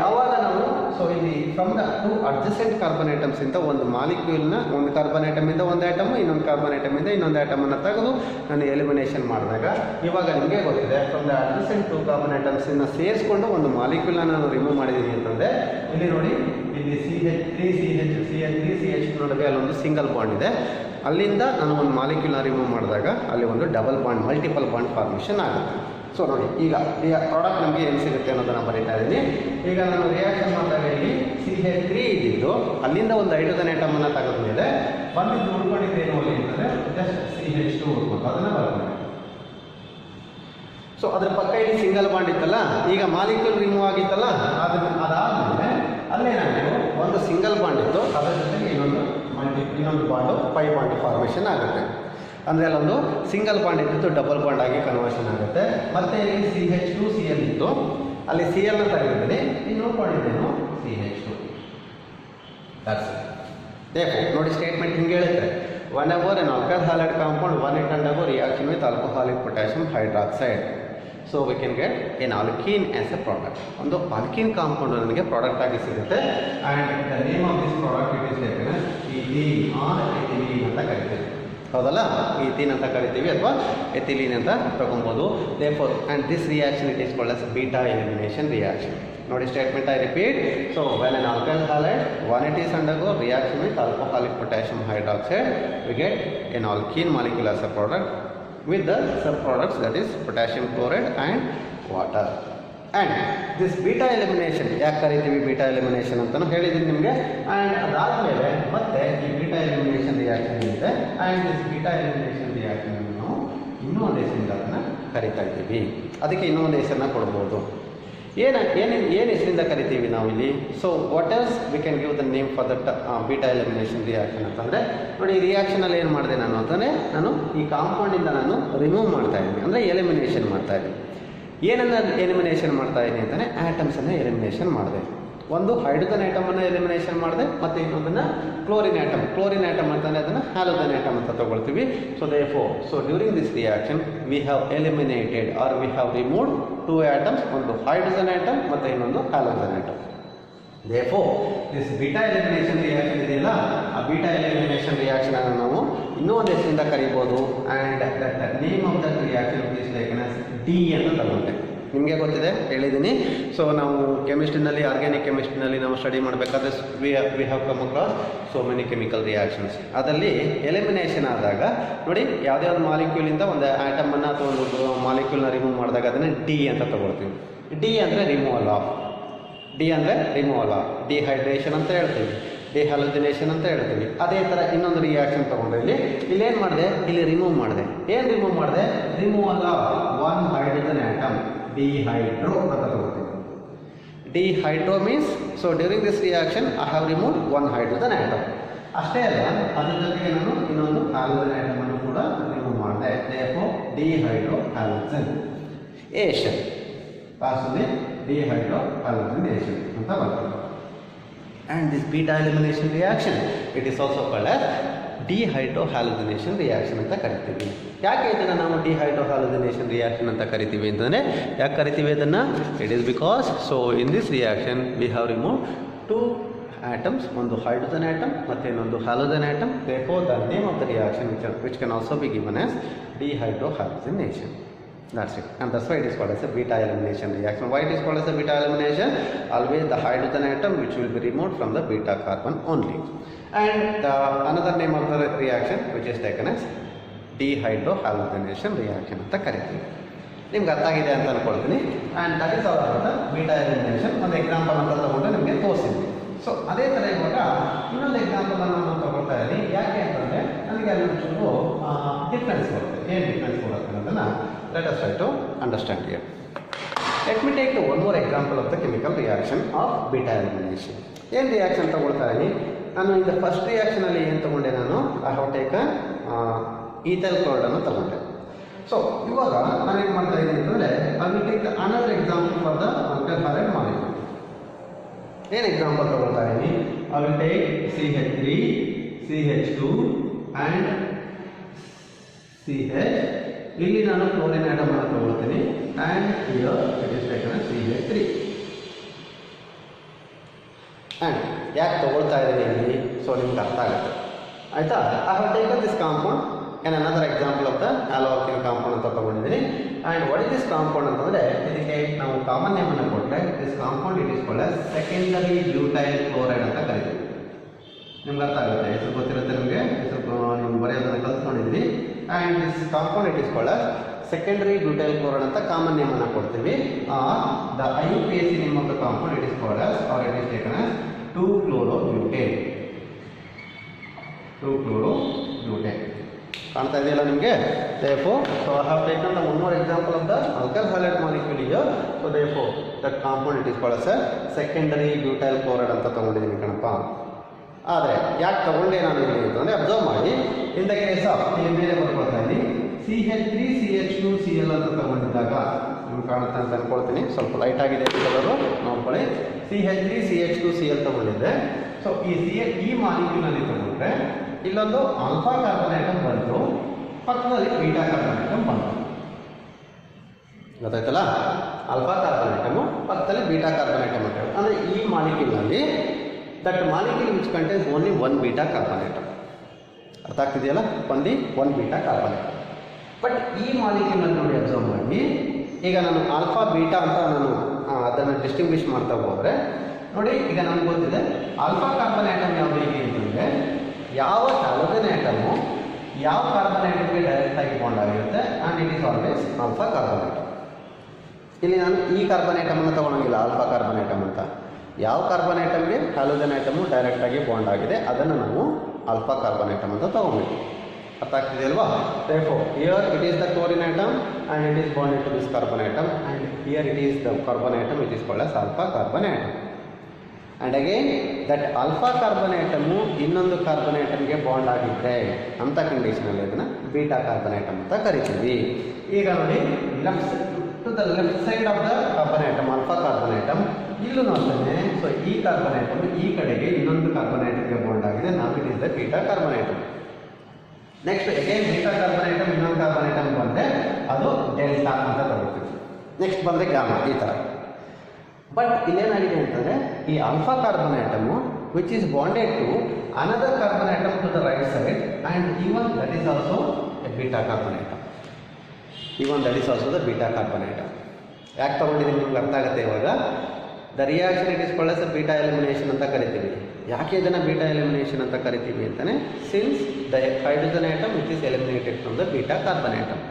ಯಾವಾಗ ನಾವು ಇಲ್ಲಿ from the 2 adjacent carbon atoms ಇಂದ ಒಂದು ಮಾಲಿಕ್ಯೂಲ್ನ ಒಂದು ಕಾರ್ಬನ್ ಐಟಮ್ ಇಂದ ಒಂದು ಐಟಮ್, ಇನ್ನೊಂದು ಕಾರ್ಬನ್ ಐಟಮ್ ಇಂದ ಇನ್ನೊಂದು ಐಟಮನ್ನು ತೆಗೆದು ನಾನು ಎಲಿಮಿನೇಷನ್ ಮಾಡಿದಾಗ ಇವಾಗ ನಿಮಗೆ ಗೊತ್ತಿದೆ from the adjacent 2 carbon atoms ಇಂದ ಸೇರಿಸ್ಕೊಂಡು ಒಂದು ಮಾಲಿಕ್ಯೂಲ್ನ ನಾನು ರಿಮೂವ್ ಮಾಡಿದ್ದೀನಿ ಅಂತಂದರೆ ಇಲ್ಲಿ ನೋಡಿ, ಇಲ್ಲಿ CH3CH ನಡುವೆ ಅಲ್ಲೊಂದು ಸಿಂಗಲ್ ಬಾಂಡ್ ಇದೆ. ಅಲ್ಲಿಂದ ನಾನು ಒಂದು ಮಾಲಿಕ್ಯೂಲ್ನ ರಿಮೂವ್ ಮಾಡಿದಾಗ ಅಲ್ಲಿ ಒಂದು double bond multiple bond formation ಆಗುತ್ತೆ. ನೋಡಿ, ಈಗ ಪ್ರಾಡಕ್ಟ್ ನಮಗೆ ಏನು ಸಿಗುತ್ತೆ ಅನ್ನೋದನ್ನು ಬರೀತಾ ಇದ್ದೀನಿ. ಈಗ ನಾನು ರಿಯಾಕ್ಷನ್ ಮಾಡಿದಾಗ ಇಲ್ಲಿ CH3 ಇದ್ದಿದ್ದು ಅಲ್ಲಿಂದ ಒಂದು ಹೈಡ್ರೋಜನ್ ಐಟಮನ್ನು ತೆಗೆದ ಮೇಲೆ ಬಂದಿದ್ದು ಉಳ್ಕೊಂಡಿದ್ದೇನು ಅಲ್ಲಿ ಅಂತಂದರೆ ಜಸ್ಟ್ CH2 ಉಳ್ಕೊಂಡು ಅದನ್ನು ಬರ್ಕೊಂಡು. ಅದ್ರ ಪಕ್ಕ ಇಲ್ಲಿ ಸಿಂಗಲ್ ಬಾಂಡ್ ಇತ್ತಲ್ಲ, ಈಗ ಮಾಲಿಕ್ಯೂಲ್ ರಿಮೂವ್ ಆಗಿತ್ತಲ್ಲ, ಅದಾದಮೇಲೆ ಅಲ್ಲೇನಾಯಿತು, ಒಂದು ಸಿಂಗಲ್ ಬಾಂಡ್ ಇತ್ತು, ಅದರ ಜೊತೆಗೆ ಇನ್ನೊಂದು ಬಾಂಡು ಪೈ ಬಾಂಡ್ ಫಾರ್ಮೇಷನ್ ಆಗುತ್ತೆ. ಅಂದರೆ ಅಲ್ಲೊಂದು ಸಿಂಗಲ್ ಬಾಂಡ್ ಇದ್ದಿತ್ತು ಡಬಲ್ ಬಾಂಡ್ ಆಗಿ ಕನ್ವರ್ಷನ್ ಆಗುತ್ತೆ. ಮತ್ತು ಇಲ್ಲಿ CH2Cl ಇತ್ತು, ಅಲ್ಲಿ Cl ತೆಗೆದಿದ್ದೀನಿ, ಇನ್ನು ಉಳ್ಕೊಂಡಿದ್ದೇನು CH2. ನೋಡಿ, ಸ್ಟೇಟ್ಮೆಂಟ್ ಹಿಂಗೆ ಹೇಳುತ್ತೆ, whenever an alkyl halide compound it undergo reaction with alcoholic potassium hydroxide, so we can get an alkene as a product. ಒಂದು ಆಲ್ಕೀನ್ ಕಾಂಪೌಂಡ್ ನನಗೆ ಪ್ರಾಡಕ್ಟ್ ಆಗಿ ಸಿಗುತ್ತೆ. And the name of this product it is ethene or ethylene ಅಂತ ಕರಿತೀವಿ. ಹೌದಲ್ಲ, ethene ಅಂತ ಕರಿತೀವಿ ಅಥವಾ ಎಥಿಲೀನ್ ಅಂತ ತಗೊಬೋದು. Therefore and this reaction it is called as beta elimination reaction. ನೋಡಿ, statement I repeat. when an alkyl halide it is undergo reaction with alcoholic potassium hydroxide, we get an alkene molecule as a product with the subproducts, that is potassium chloride and water. And this beta elimination ಯಾಕೆ ಕರಿತೀವಿ beta elimination ಅಂತಲೂ ಹೇಳಿದ್ದೀನಿ ನಿಮಗೆ. And ಅದಾದಮೇಲೆ ಮತ್ತೆ ಈ beta elimination reaction ಇದೆ. And this beta elimination reaction ನಾವು ಇನ್ನೂ ಒಂದು ಹೆಸರಿಂದ ಅದನ್ನು ಕರಿತಾ ಇದ್ದೀವಿ. ಅದಕ್ಕೆ ಇನ್ನೂ ಒಂದು ಹೆಸರನ್ನ ಕೊಡ್ಬೋದು. ಏನು ಹೆಸರಿಂದ ಕರಿತೀವಿ ನಾವು ಇಲ್ಲಿ? What else we can give the name for that beta elimination reaction ಅಂತಂದರೆ, ನೋಡಿ, ಈ ರಿಯಾಕ್ಷನಲ್ಲಿ ಏನು ಮಾಡಿದೆ ನಾನು ಅಂತಂದರೆ, ನಾನು ಈ ಕಾಂಪೌಂಡಿಂದ ನಾನು ರಿಮೂವ್ ಮಾಡ್ತಾ ಇದ್ದೀನಿ, ಅಂದರೆ ಎಲಿಮಿನೇಷನ್ ಮಾಡ್ತಾ ಇದ್ದೀನಿ. ಏನನ್ನು ಎಲಿಮಿನೇಷನ್ ಮಾಡ್ತಾ ಇದ್ದೀನಿ ಅಂತಲೇ ಆ್ಯಟಮ್ಸನ್ನು ಎಲಿಮಿನೇಷನ್ ಮಾಡಿದೆ. ಒಂದು ಹೈಡ್ರೋಜನ್ ಐಟಮನ್ನು ಎಲಿಮಿನೇಷನ್ ಮಾಡಿದೆ, ಮತ್ತು ಇನ್ನೊಂದನ್ನು ಕ್ಲೋರಿನ್ ಐಟಮ್ ಅಂತಂದರೆ ಅದನ್ನು ಹ್ಯಾಲೋಜನ್ ಐಟಮ್ ಅಂತ ತೊಗೊಳ್ತೀವಿ. During this reaction we have eliminated or we have removed 2 atoms, ಒಂದು ಹೈಡ್ರೋಜನ್ ಐಟಮ್ ಮತ್ತು ಇನ್ನೊಂದು halogen atom. This beta elimination reaction ಇದೆಯಲ್ಲ, ಆ ಬೀಟಾ ಎಲಿಮಿನೇಷನ್ ರಿಯಾಕ್ಷನ್ ಅನ್ನು ನಾವು ಇನ್ನೂ ಒಂದು ಹೆಸರಿಂದ ಕರಿಬೋದು. And that name of that reaction is like D ಅಂತ ತಗೊಂಡೆ. ನಿಮಗೆ ಗೊತ್ತಿದೆ, ಹೇಳಿದ್ದೀನಿ. ನಾವು ಕೆಮಿಸ್ಟ್ರಿನಲ್ಲಿ, ಆರ್ಗ್ಯಾನಿಕ್ ಕೆಮಿಸ್ಟ್ರಿನಲ್ಲಿ ನಾವು ಸ್ಟಡಿ ಮಾಡಬೇಕಾದ್ರೆ we have come across so many chemical reactions. ಅದರಲ್ಲಿ ಎಲಿಮಿನೇಷನ್ ಆದಾಗ ನೋಡಿ, ಯಾವುದೇ ಒಂದು ಮಾಲಿಕ್ಯೂಲಿಂದ ಒಂದು ಆಟಮನ್ನು ಅಥವಾ ಒಂದು ಮಾಲಿಕ್ಯೂಲ್ನ ರಿಮೂವ್ ಮಾಡಿದಾಗ ಅದನ್ನು ಡಿ ಅಂತ ತಗೊಳ್ತೀವಿ. ಡಿ ಅಂದರೆ ರಿಮೂವಲ್ ಆಫ್, ಡಿಹೈಡ್ರೇಷನ್ ಅಂತ ಹೇಳ್ತೀವಿ, ಡಿಹ್ಯಾಲೋಜಿನೇಷನ್ ಅಂತ ಹೇಳ್ತೀವಿ. ಅದೇ ಥರ ಇನ್ನೊಂದು ರಿಯಾಕ್ಷನ್ ತೊಗೊಂಡ್ರೆ ಇಲ್ಲೇನು ಮಾಡಿದೆ, ಇಲ್ಲಿ ರಿಮೂವ್ ಮಾಡಿದೆ. ಏನು ರಿಮೂವ್ ಮಾಡಿದೆ? Removal of 1 hydrogen atom, dihydro ಅಂತ ತಗೋತೀವಿ. Dihydro means, during this reaction I have removed 1 hydrogen atom. ಅಷ್ಟೇ ಅಲ್ಲ, ಅದ್ರ ಜೊತೆಗೆ ನಾನು ಇನ್ನೊಂದು ಹ್ಯಾಲೋಜನ್ ಐಟಮ್ ಅನ್ನು ಕೂಡ ರಿಮೂವ್ ಮಾಡಿದೆ. ಡಿಹೈಡ್ರೋ ಹ್ಯಾಲೋಜನೇಷನ್, ಡಿಹೈಡ್ರೋಹ್ಯಾಲೋಜಿನೇಷನ್ ಅಂತ ಬರ್ತದೆ. And this beta elimination reaction, it is also called as dehydrohalogenation reaction ಅಂತ ಕರಿತೀವಿ. ಯಾಕೆ ಇದನ್ನು ನಾವು ಡಿಹೈಡ್ರೋಹ್ಯಾಲೋಜಿನೇಷನ್ ರಿಯಾಕ್ಷನ್ ಅಂತ ಕರಿತೀವಿ ಅಂತಂದರೆ, ಯಾಕೆ ಕರಿತೀವಿ ಅದನ್ನು? It is because in this reaction we have remove 2 atoms, ಒಂದು ಹೈಡ್ರೋಜನ್ ಆಟಮ್ ಮತ್ತು ಇನ್ನೊಂದು halogen atom. therefore the name of the reaction which can also be given as dehydrohalogenation. That's it, and that's why it is called as a beta elimination reaction. Why it is called as a beta elimination? Always the hydrogen atom which will be removed from the beta carbon only. And another name of the reaction which is taken as dehydrohalogenation reaction ಅಂತ ಕರಿತೀವಿ. ನಿಮ್ಗೆ ಅರ್ಥ ಆಗಿದೆ ಅಂತ ಅಂದ್ಕೊಳ್ತೀನಿ. And that is all about beta elimination. ಒಂದು example ಅಂತ ತಗೊಂಡು ನಿಮಗೆ ತೋರಿಸಿದ್ವಿ. ಅದೇ ಥರ ಇವಾಗ ಇನ್ನೊಂದು ಎಕ್ಸಾಂಪಲನ್ನು ನಾನು ತಗೊಳ್ತಾ ಇದ್ದೀನಿ. ಯಾಕೆ ಅಂತಂದರೆ ನನಗೆ ಅಲ್ಲಿ ಒಂಚೂರು ಡಿಫ್ರೆನ್ಸ್ ಬರುತ್ತೆ. ಏನು ಡಿಫ್ರೆನ್ಸ್ ಬರುತ್ತೆ ಅನ್ನೋದನ್ನು let us try to understand here. Let me take one more example of the chemical reaction of beta elimination. ಏನು ರಿಯಾಕ್ಷನ್ ತಗೊಳ್ತಾ ಇದ್ದೀನಿ ನಾನು? ಇಂದ ಫಸ್ಟ್ ರಿಯಾಕ್ಷನಲ್ಲಿ ಏನು ತಗೊಂಡೆ ನಾನು? ಐ ಹ್ಯಾವ್ ಟೇಕನ್ ಈಥೈಲ್ ಕ್ಲೋರೈಡನ್ನು ತಗೊಂಡೆ. ಇವಾಗ ನಾನೇನು ಮಾಡ್ತಾ ಇದ್ದೀನಿ ಅಂತಂದರೆ, I will take another example for the alkyl halide molecule. ಏನು ಎಕ್ಸಾಂಪಲ್ ತಗೊಳ್ತಾ ಇದ್ದೀನಿ? I will take CH3 CH2 and CH. ಇಲ್ಲಿ ನಾನು ಕ್ಲೋರಿನ್ ಆಟಮ್ ಅನ್ನು ತಗೊಳ್ತೀನಿ and here it is taken as CH3. and ಯಾಕೆ ತಗೊಳ್ತಾ ಇದ್ದೀನಿ ಇಲ್ಲಿ ಸೊ ನಿಮ್ಗೆ ಅರ್ಥ ಆಗುತ್ತೆ ಆಯ್ತಾ. I have taken this compound and another example of the haloalkane compound ಅಂತ ತಗೊಂಡಿದ್ದೀನಿ. and what is this compound ಅಂತಂದ್ರೆ ಇದಕ್ಕೆ ನಾವು ಕಾಮನ್ ನೇಮ್ ಅನ್ನು ಕೊಟ್ಟರೆ this compound it is called as secondary butyl chloride ಅಂತ ಕರೀತೀವಿ. ನಿಮ್ಗೆ ಅರ್ಥ ಆಗುತ್ತೆ, ಹೆಸರು ಗೊತ್ತಿರುತ್ತೆ ನಿಮಗೆ, ಹೆಸರು ನೀವು ಬರೆಯೋದನ್ನು ಕಲ್ತ್ಕೊಂಡಿದ್ದೀವಿ. and this compound it is called as secondary butyl chloride ಅಂತ ಕಾಮನ್ ನೇಮ್ ಅನ್ನು ಕೊಡ್ತೀವಿ. the IUPAC name of the compound it is called as or it is taken as 2-chlorobutane. 2-chlorobutane ಕಾಣ್ತಾ ಇದೆಯಲ್ಲ ನಿಮಗೆ. therefore so I have taken the one more example of the alkyl halide molecule here. so therefore that compound it is called as a secondary butyl chloride ಅಂತ ತಗೊಂಡಿದ್ದೀನಿ ಕಣಪ್ಪ. ಆದರೆ ಯಾಕೆ ತಗೊಂಡೆ ನಾನು ಇಲ್ಲಿ ಅಂತಂದರೆ ಅಬ್ಸರ್ವ್ ಮಾಡಿ, ಇನ್ ದ ಕೇಸ್ ಆಫ್ ಮೇಲೆ ಬರ್ಕೊಳ್ತಾ ಇದ್ದೀನಿ CH3CH2Cl ಅಂತ ತಗೊಂಡಿದ್ದಾಗ ನಿಮ್ಗೆ ಕಾಣುತ್ತೆ ಅಂತ ಅನ್ಕೊಳ್ತೀನಿ, ಸ್ವಲ್ಪ ಲೈಟ್ ಆಗಿದೆ ಕಲರು ನೋಡ್ಕೊಳ್ಳಿ. CH3CH2Cl ತಗೊಂಡಿದ್ದೆ. ಸೊ ಈ ಮಾಲಿಕ್ಯೂಲ್ನಲ್ಲಿ ತಗೊಂಡ್ರೆ ಇಲ್ಲೊಂದು ಆಲ್ಫಾ ಕಾರ್ಬನ್ ಐಟಮ್ ಬಂತು, ಪಕ್ಕದಲ್ಲಿ ಬೀಟಾ ಕಾರ್ಬನ್ ಐಟಮ್ ಬಂತು. ಗೊತ್ತಾಯ್ತಲ್ಲ, ಆಲ್ಫಾ ಕಾರ್ಬನ್ ಐಟಮು ಪಕ್ಕದಲ್ಲಿ ಬೀಟಾ ಕಾರ್ಬನ್ ಐಟಮ್ ಅಂತ ಹೇಳಿ. ಅಂದರೆ ಈ ಮಾಲಿಕ್ಯೂಲ್ನಲ್ಲಿ that molecule which contains only 1 beta carbon atom. ಅರ್ಥ ಆಗ್ತಿದೆಯಲ್ಲ, only 1 beta carbon atom. But ಈ ಮಾಲಿಕ್ಯೂಲ್ನಲ್ಲಿ ನೋಡಿ ಅಬ್ಸರ್ವ್ ಮಾಡಿ, ಈಗ ನಾನು ಆಲ್ಫಾ ಬೀಟಾ ಅಂತ ನಾನು ಅದನ್ನು ಡಿಸ್ಟಿಂಗ್ವಿಷ್ ಮಾಡ್ತಾ ಹೋದರೆ ನೋಡಿ, ಈಗ ನಮ್ಗೆ ಗೊತ್ತಿದೆ ಆಲ್ಫಾ ಕಾರ್ಬನ್ ಐಟಮ್ ಯಾವುದು ಹೇಗೆ ಅಂತಂದರೆ ಯಾವ ಹ್ಯಾಲೋಜನ್ ಐಟಮು ಯಾವ ಕಾರ್ಬನ್ ಐಟಮ್ಗೆ ಡೈರೆಕ್ಟಾಗಿ ಬಾಂಡ್ ಆಗಿರುತ್ತೆ and it is always alpha carbon atom. ಇಲ್ಲಿ ನಾನು ಈ ಕಾರ್ಬನ್ ಐಟಮನ್ನು ತೊಗೊಳಂಗಿಲ್ಲ, ಆಲ್ಫಾ ಕಾರ್ಬನ್ ಐಟಮ್ ಅಂತ. ಯಾವ ಕಾರ್ಬನ್ ಐಟಮ್ಗೆ ಹ್ಯಾಲೋಜನ್ ಐಟಮು ಡೈರೆಕ್ಟಾಗಿ ಬಾಂಡ್ ಆಗಿದೆ ಅದನ್ನು ನಾವು ಆಲ್ಫಾ ಕಾರ್ಬನ್ ಐಟಮ್ ಅಂತ ತೊಗೊಬೇಕು. ಅರ್ಥ ಆಗ್ತಿದೆ ಅಲ್ವಾ. therefore here it is the chlorine atom and it is bonded to this carbon atom and here it is the carbon atom which is called as alpha carbon atom. and again that alpha carbon atom ಇನ್ನೊಂದು carbon ಐಟಮ್ಗೆ bond ಆಗಿದ್ರೆ ಅಂತ ಕಂಡೀಷನಲ್ಲಿ ಅದನ್ನು beta carbon atom ಅಂತ ಕರಿತೀವಿ. ಈಗ ನೋಡಿ to the left side of the carbon atom alpha carbon atom ಇಲ್ಲೂ ನೋಡ್ತೇನೆ. ಸೊ ಈ ಕಾರ್ಬನ್ ಐಟಮ್ ಈ ಕಡೆಗೆ ಇನ್ನೊಂದು ಕಾರ್ಬನ್ ಐಟಮ್ಗೆ ಬಾಂಡ್ ಆಗಿದೆ, ನಾವು it is the beta carbon item. Next again beta carbon item ಇನ್ನೊಂದು ಕಾರ್ಬನ್ ಐಟಮ್ ಬಂದರೆ ಅದು ಡೆಲ್ಟಾ ಅಂತ ತಗೋತೀವಿ. ನೆಕ್ಸ್ಟ್ ಬಂದರೆ ಗಾಮಾ, ಈ ಥರ. ಬಟ್ ಇಲ್ಲೇನಾಗಿದೆ ಅಂತಂದರೆ ಈ alpha carbon atom which is bonded to another carbon atom to the right side and even that is also a beta carbon atom. Even that is also the beta carbon atom. ಯಾಕೆ ತೊಗೊಂಡಿದ್ದೀನಿ ನಿಮ್ಗೆ ಅರ್ಥ ಆಗುತ್ತೆ ಇವಾಗ. The reaction it is called as beta elimination ಅಂತ ಕರಿತೀವಿ. ಯಾಕೆ ಇದನ್ನು ಬೀಟಾ ಎಲಿಮಿನೇಷನ್ ಅಂತ ಕರಿತೀವಿ ಅಂತಲೇ since the hydrogen atom which is eliminated from the beta carbon atom.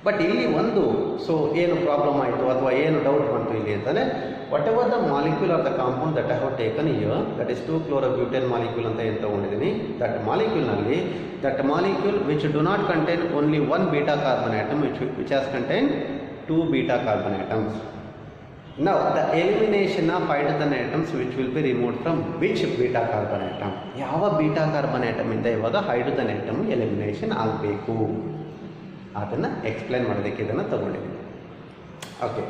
But ಇಲ್ಲಿ ಒಂದು ಸೊ ಏನು ಪ್ರಾಬ್ಲಮ್ ಆಯಿತು ಅಥವಾ ಏನು ಡೌಟ್ ಬಂತು ಇಲ್ಲಿ ಅಂತಲೇ whatever the molecule of the compound that I have taken here that is 2-chlorobutane molecule ಅಂತ ಏನು ತೊಗೊಂಡಿದ್ದೀನಿ. ದಟ್ ಮಾಲಿಕ್ಯೂಲ್ನಲ್ಲಿ that molecule which do not contain only 1 beta carbon atom which has contain 2 beta carbon atoms. Now the elimination of hydrogen atoms which will be removed from which beta carbon atom? ಯಾವ beta carbon item ಇಂದ ಇವಾಗ hydrogen atom elimination ಆಗಬೇಕು ಅದನ್ನು explain ಮಾಡೋದಕ್ಕೆ ಇದನ್ನು ತಗೊಂಡಿದ್ದೀನಿ. Okay,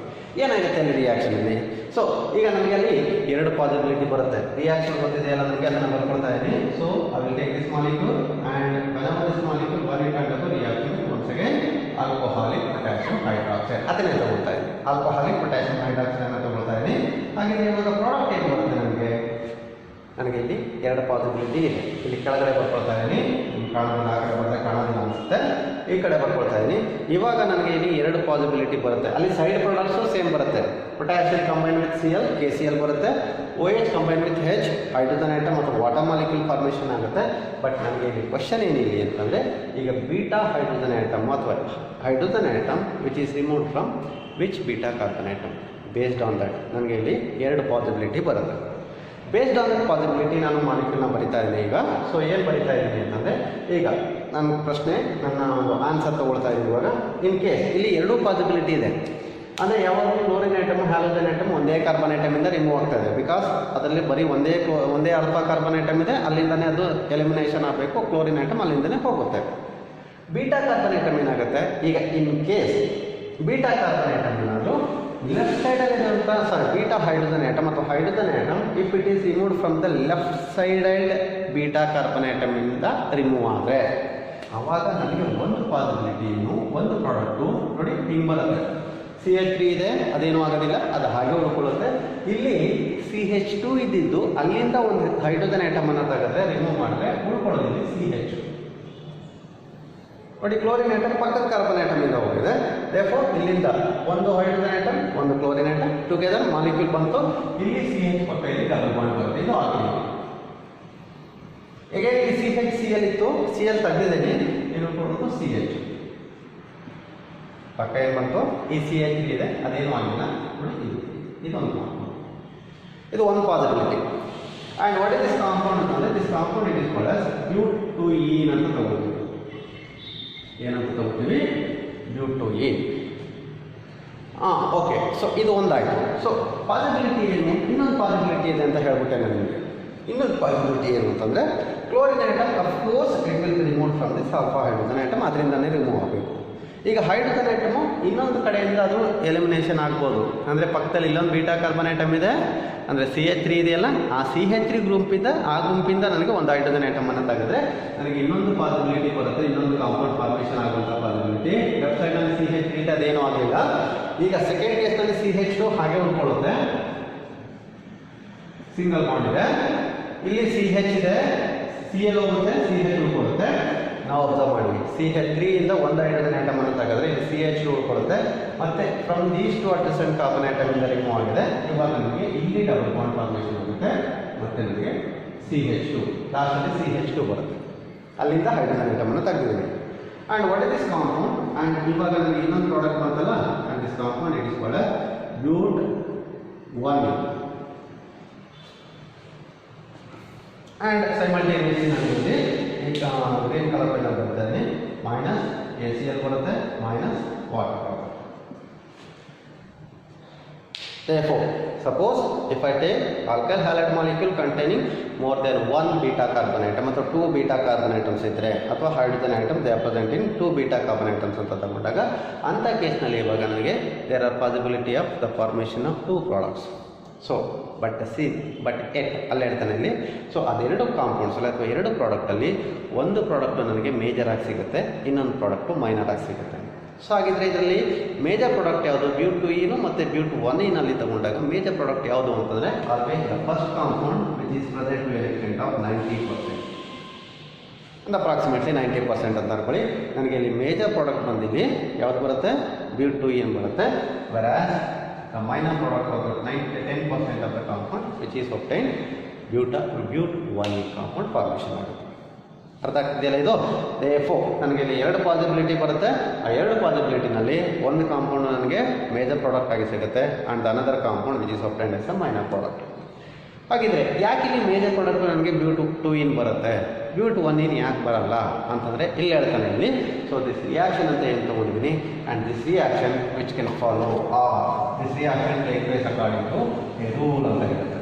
ಏನಾಗುತ್ತೆ ಅಲ್ಲಿ ರಿಯಾಕ್ಷನಲ್ಲಿ. ಸೊ ಈಗ ನಮಗೆ ಅಲ್ಲಿ 2 ಪಾಸಿಬಿಲಿಟಿ ಬರುತ್ತೆ. ರಿಯಾಕ್ಷನ್ ಗೊತ್ತಿದೆ ಅಲ್ಲ ನಮಗೆ, ಅದನ್ನು ಬರ್ಕೊಳ್ತಾ ಇದ್ದೀನಿ. So I will take this molecule and whenever this molecule one it undergo reaction once again alcoholic potassium hydroxide ಅದನ್ನೇ ತಗೊಳ್ತಾ ಇದ್ದೀನಿ. ಆಲ್ಕೋಹಾಲಿಕ್ ಪೊಟ್ಯಾಷಿಯಂ ಹೈಡ್ರಾಕ್ಸೈಡ್ ಅನ್ನು ತಗೊಳ್ತಾ ಇದ್ದೀನಿ. ಹಾಗೆ ಇವಾಗ ಪ್ರಾಡಕ್ಟ್ ಏನು ಬರುತ್ತೆ ನನಗೆ ಇಲ್ಲಿ 2 ಪಾಸಿಬಿಲಿಟಿ ಇದೆ. ಇಲ್ಲಿ ಕೆಳಗಡೆ ಬರ್ಕೊಳ್ತಾ ಇದ್ದೀನಿ, ಕಾಣೋದಿಲ್ಲ, ಆ ಕಡೆ ಬಂದರೆ ಕಾಣೋದಿಲ್ಲ ಅನಿಸುತ್ತೆ, ಈ ಕಡೆ ಬರ್ಕೊಳ್ತಾ ಇದ್ದೀನಿ. ಇವಾಗ ನನಗೆ ಇಲ್ಲಿ 2 ಪಾಸಿಬಿಲಿಟಿ ಬರುತ್ತೆ. ಅಲ್ಲಿ ಸೈಡ್ ಪ್ರಾಡಕ್ಟ್ಸು ಸೇಮ್ ಬರುತ್ತೆ. Potassium combine with Cl KCl ಬರುತ್ತೆ. OH combine with H hydrogen atom ಅಥವಾ ವಾಟರ್ ಮಾಲಿಕ್ಯೂಲ್ ಫಾರ್ಮೇಷನ್ ಆಗುತ್ತೆ. ಬಟ್ ನನಗೆ ಇಲ್ಲಿ ಕ್ವಶನ್ ಏನಿದೆ ಅಂತಂದರೆ ಈಗ ಬೀಟಾ ಹೈಡ್ರೋಜನ್ ಐಟಮ್ ಅಥವಾ hydrogen atom which is removed from which beta carbon item. Based on that ನನಗೆ ಇಲ್ಲಿ 2 ಪಾಸಿಬಿಲಿಟಿ ಬರುತ್ತೆ. ಬೇಸ್ಡ್ ಆನ್ ದಟ್ ಪಾಸಿಬಿಲಿಟಿ ನಾನು ಮಾಲಿಕ್ಯೂಲ್ನ ಬರಿತಾ ಇದ್ದೀನಿ ಈಗ. ಸೊ ಏನು ಬರಿತಾ ಇದ್ದೀನಿ ಅಂತಂದರೆ ಈಗ ನನ್ನ ಪ್ರಶ್ನೆ ನನ್ನ ಒಂದು ಆನ್ಸರ್ ತೊಗೊಳ್ತಾ ಇದ್ದೀನಿ ಇವಾಗ. ಇನ್ ಕೇಸ್ ಇಲ್ಲಿ 2 ಪಾಸಿಬಿಲಿಟಿ ಇದೆ ಅಂದರೆ ಯಾವಾಗ ಕ್ಲೋರಿನ್ ಐಟಮ್ ಹ್ಯಾಲೋಜನ್ ಐಟಮ್ ಒಂದೇ ಕಾರ್ಬನ್ ಐಟಮಿಂದ ರಿಮೂವ್ ಆಗ್ತಾ ಇದೆ. ಬಿಕಾಸ್ ಅದರಲ್ಲಿ ಬರೀ ಒಂದೇ ಆಲ್ಫಾ ಕಾರ್ಬನ್ ಐಟಮ್ ಇದೆ, ಅಲ್ಲಿಂದನೇ ಅದು ಎಲಿಮಿನೇಷನ್ ಆಗಬೇಕು. ಕ್ಲೋರಿನ್ ಐಟಮ್ ಅಲ್ಲಿಂದನೇ ಹೋಗುತ್ತೆ. ಬೀಟಾ ಕಾರ್ಬನ್ ಐಟಮ್ ಏನಾಗುತ್ತೆ ಈಗ in case beta carbon atom ಏನಾದರೂ ಲೆಫ್ಟ್ ಸೈಡಲ್ಲಿರುವಂಥ ಬೀಟಾ ಹೈಡ್ರೋಜನ್ ಆಟಮ್ ಅಥವಾ hydrogen atom if it is removed from the left sided beta carbon ಆಟಮಿಂದ ರಿಮೂವ್ ಆದರೆ ಆವಾಗ ನನಗೆ ಒಂದು ಪಾಸಿಬಿಲಿಟಿಯನ್ನು ಒಂದು ಪ್ರಾಡಕ್ಟು ನೋಡಿ ಹಿಂಗೆ ಬರುತ್ತೆ. CH3 ಇದೆ, ಅದೇನೂ ಆಗೋದಿಲ್ಲ, ಅದು ಹಾಗೆ ಉಳ್ಕೊಳ್ಳುತ್ತೆ. ಇಲ್ಲಿ CH2 ಇದ್ದಿದ್ದು ಅಲ್ಲಿಂದ ಒಂದು ಹೈಡ್ರೋಜನ್ ಆಟಮನ್ನು ತೆಗೆದ್ರೆ ರಿಮೂವ್ ಮಾಡಿದ್ರೆ ಉಳ್ಕೊಳ್ಳೋದಿಲ್ಲ CH. ನೋಡಿ ಕ್ಲೋರಿನ್ ಆಟಮ್ ಪಕ್ಕದ ಕಾರ್ಬನ್ ಆಟಮಿಂದ ಹೋಗಿದೆ. ದೇರ್ಫೋರ್ ಇಲ್ಲಿಂದ ಒಂದು ಹೈಡ್ರೋಜನ್ ಆಟಮ್ ಒಂದು ಕ್ಲೋರಿನ್ ಆಟಮ್ ಟುಗೆದರ್ ಮಾಲಿಕ್ಯೂಲ್ ಬಂತು. ಇಲ್ಲಿ CH ಪಕ್ಕ ಇಲ್ಲಿ ಡಬಲ್ ಬಾಂಡ್ ಬರುತ್ತೆ. ಇದು ಆರ್ಗಾನಿಕ್. ಈಗ ಇಲ್ಲಿ CH ಇತ್ತು, Cl ತೆಗೆದಿದ್ದೀನಿ, ಏನು ಕೊಡೋದು CH ಪಕ್ಕ ಏನು ಬಂತು, ಈ CH3 ಇದೆ, ಅದೇನು ಆಗಿಲ್ಲ. ನೋಡಿ ಇದೊಂದು ಇದು ಒಂದು possibility. And what is this compound ಅಂತಂದರೆ this compound it is called as ಬ್ಯೂಟ್-2-ene ಅಂತ ತಗೋತೀವಿ. ಏನಂತ ತಗೋತೀವಿ? ಬ್ಯೂಟ್-2-ene. ಓಕೆ. ಸೊ ಇದು ಒಂದಾಯಿತು. ಸೊ ಪಾಸಿಬಿಲಿಟಿ ಏನು, ಇನ್ನೊಂದು ಪಾಸಿಬಿಲಿಟಿ ಇದೆ ಅಂತ ಹೇಳ್ಬಿಟ್ಟೆ ನಾನು ನಿಮಗೆ. ಇನ್ನೊಂದು ಪಾಸಿಬಿಲಿಟಿ ಏನು ಅಂತಂದರೆ chlorine atom of course it will be remove from this alpha hydrogen atom, ಅದರಿಂದನೇ ರಿಮೂವ್ ಆಗಬೇಕು. ಈಗ ಹೈಡ್ರೋಜನ್ ಆಟಮು ಇನ್ನೊಂದು ಕಡೆಯಿಂದ ಅದು ಎಲಿಮಿನೇಷನ್ ಆಗ್ಬೋದು. ಅಂದರೆ ಪಕ್ಕದಲ್ಲಿ ಇಲ್ಲೊಂದು ಬೀಟಾ ಕಾರ್ಬನ್ ಆಟಮ್ ಇದೆ, ಅಂದರೆ CH3 ಇದೆಯಲ್ಲ, ಆ CH3 ಗುಂಪಿಂದ ನನಗೆ ಒಂದು ಹೈಡ್ರೋಜನ್ ಆಟಮನ್ನು ತೆಗೆದ್ರೆ ನನಗೆ ಇನ್ನೊಂದು ಪಾಸಿಬಿಲಿಟಿ ಬರುತ್ತೆ, ಇನ್ನೊಂದು ಕಾಂಪೌಂಡ್ ಫಾರ್ಮೇಷನ್ ಆಗುವಂಥ ಪಾಸಿಬಿಲಿಟಿ. ಲೆಫ್ಟ್ ಸೈಡ್ನಲ್ಲಿ CH3 ಇದೆ, ಅದೇನೂ ಆಗಲಿಲ್ಲ. ಈಗ ಸೆಕೆಂಡ್ ಕೇಸ್ನಲ್ಲಿ CH2 ಹಾಗೆ ಉಳ್ಕೊಳ್ಳುತ್ತೆ, ಸಿಂಗಲ್ ಬಾಂಡ್ ಇದೆ. ಇಲ್ಲಿ CH ಇದೆ, Cl ಹೋಗುತ್ತೆ, CH ಉಳ್ಕೊಳ್ಳುತ್ತೆ. ನಾವು ಅಬ್ಸರ್ವ್ ಮಾಡಿದ್ವಿ, CH3 ಇಂದ ಒಂದು ಹೈಡ್ರೋಜನ್ ಆಟಮನ್ನು ತೆಗೆದ್ರೆ ಇಲ್ಲಿ CH2 ಉಳ್ಕೊಳ್ಳುತ್ತೆ. ಮತ್ತು from these two adjacent carbon ಆಟಮಿಂದ ರಿಮೂವ್ ಆಗಿದೆ. ಇವಾಗ ನನಗೆ ಇಲ್ಲಿ ಡಬಲ್ ಬಾಂಡ್ ಫಾರ್ಮೇಷನ್ ಆಗುತ್ತೆ, ಮತ್ತು ನನಗೆ CH2 ಲಾಸ್ಟಲ್ಲಿ CH2 ಬರುತ್ತೆ. ಅಲ್ಲಿಂದ ಹೈಡ್ರೋಜನ್ ಆಟಮನ್ನು ತೆಗೆದಿದ್ದೀನಿ. And what is this compound? And ಇವಾಗ ನನಗೆ ಇನ್ನೊಂದು ಪ್ರಾಡಕ್ಟ್ ಬಂತಲ್ಲ, and this compound it is called ಬ್ಯೂಟ್-1. ಆ್ಯಂಡ್ ಸೈಮಲ್ಟೇನಿಯಸ್ಲಿ ನನಗೆ ಈಗ ಗ್ರೀನ್ ಕಲರ್ ಪೆನ್ ಬರ್ತದೆ, ಮೈನಸ್ ACl ಬರುತ್ತೆ, ಮೈನಸ್ ವಾಟರ್ ಬರುತ್ತೆ. Therefore, suppose if I take alkyl halide molecule containing more than one beta carbon atom ಅಥವಾ 2 beta carbon atoms ಇದ್ದರೆ ಅಥವಾ hydrogen atom they are present in 2 beta carbon atoms ಅಂತ ತಗೊಂಡಾಗ ಅಂಥ ಕೇಸ್ನಲ್ಲಿ ಇವಾಗ ನನಗೆ there are possibility of the formation of 2 products. So but at ಅಲ್ಲೇ ಹೇಳ್ತಾನೆ ಇಲ್ಲಿ. ಸೊ ಅದೆರಡು ಕಾಂಪೌಂಡ್ಸಲ್ಲಿ ಅಥವಾ ಎರಡು ಪ್ರಾಡಕ್ಟಲ್ಲಿ ಒಂದು ಪ್ರಾಡಕ್ಟು ನನಗೆ ಮೇಜರ್ ಆಗಿ ಸಿಗುತ್ತೆ, ಇನ್ನೊಂದು ಪ್ರಾಡಕ್ಟು ಮೈನರ್ ಆಗಿ ಸಿಗುತ್ತೆ. ಸೊ ಹಾಗಿದ್ರೆ ಇದರಲ್ಲಿ ಮೇಜರ್ ಪ್ರಾಡಕ್ಟ್ ಯಾವುದು? ಬ್ಯೂಟ್-2-ene ಮತ್ತು ಬ್ಯೂಟ್-1-ನಲ್ಲಿ ತಗೊಂಡಾಗ ಮೇಜರ್ ಪ್ರಾಡಕ್ಟ್ ಯಾವುದು ಅಂತಂದರೆ always the first compound which is present to an extent of 90%. ಒಂದು ಅಪ್ರಾಕ್ಸಿಮೇಟ್ಲಿ 90% ಅಂತ ಅನ್ಕೊಳ್ಳಿ. ನನಗೆ ಇಲ್ಲಿ ಮೇಜರ್ ಪ್ರಾಡಕ್ಟ್ ಬಂದಿಲ್ಲಿ ಯಾವ್ದು ಬರುತ್ತೆ? ಬ್ಯೂಟ್-2-ene ಬರುತ್ತೆ. ವೆರಾಸ್ the minor product of 10% of the compound which is obtained ಬ್ಯೂಟ್-1-ene compound formation ಆಗುತ್ತೆ. ಅರ್ಥ ಆಗ್ತಿದೆಯಲ್ಲ ಇದು? Therefore ನನಗೆ ಇಲ್ಲಿ ಎರಡು ಪಾಸಿಬಿಲಿಟಿ ಬರುತ್ತೆ. ಆ ಎರಡು ಪಾಸಿಬಿಲಿಟಿನಲ್ಲಿ ಒಂದು ಕಾಂಪೌಂಡ್ ನನಗೆ ಮೇಜರ್ ಪ್ರಾಡಕ್ಟ್ ಆಗಿ ಸಿಗುತ್ತೆ and another compound which is obtained as a minor product. ಹಾಗಿದ್ರೆ ಯಾಕೆ ಇಲ್ಲಿ ಮೇಜರ್ ಪ್ರಾಡಕ್ಟ್ ನನಗೆ ಬ್ಯೂಟ್-2-ene ಬರುತ್ತೆ, ಬ್ಯೂಟ್-1-ene ಯಾಕೆ ಬರಲ್ಲ ಅಂತಂದರೆ ಇಲ್ಲಿ ಹೇಳ್ತಾನೆ ಇಲ್ಲಿ. ಸೊ ದಿಸ್ ರಿಯಾಕ್ಷನ್ ಅಂತ ಏನು ತೊಗೊಂಡಿದ್ದೀನಿ, and this reaction which can follow this reaction take place according to a rule ಅಂತ ಹೇಳುತ್ತೆ.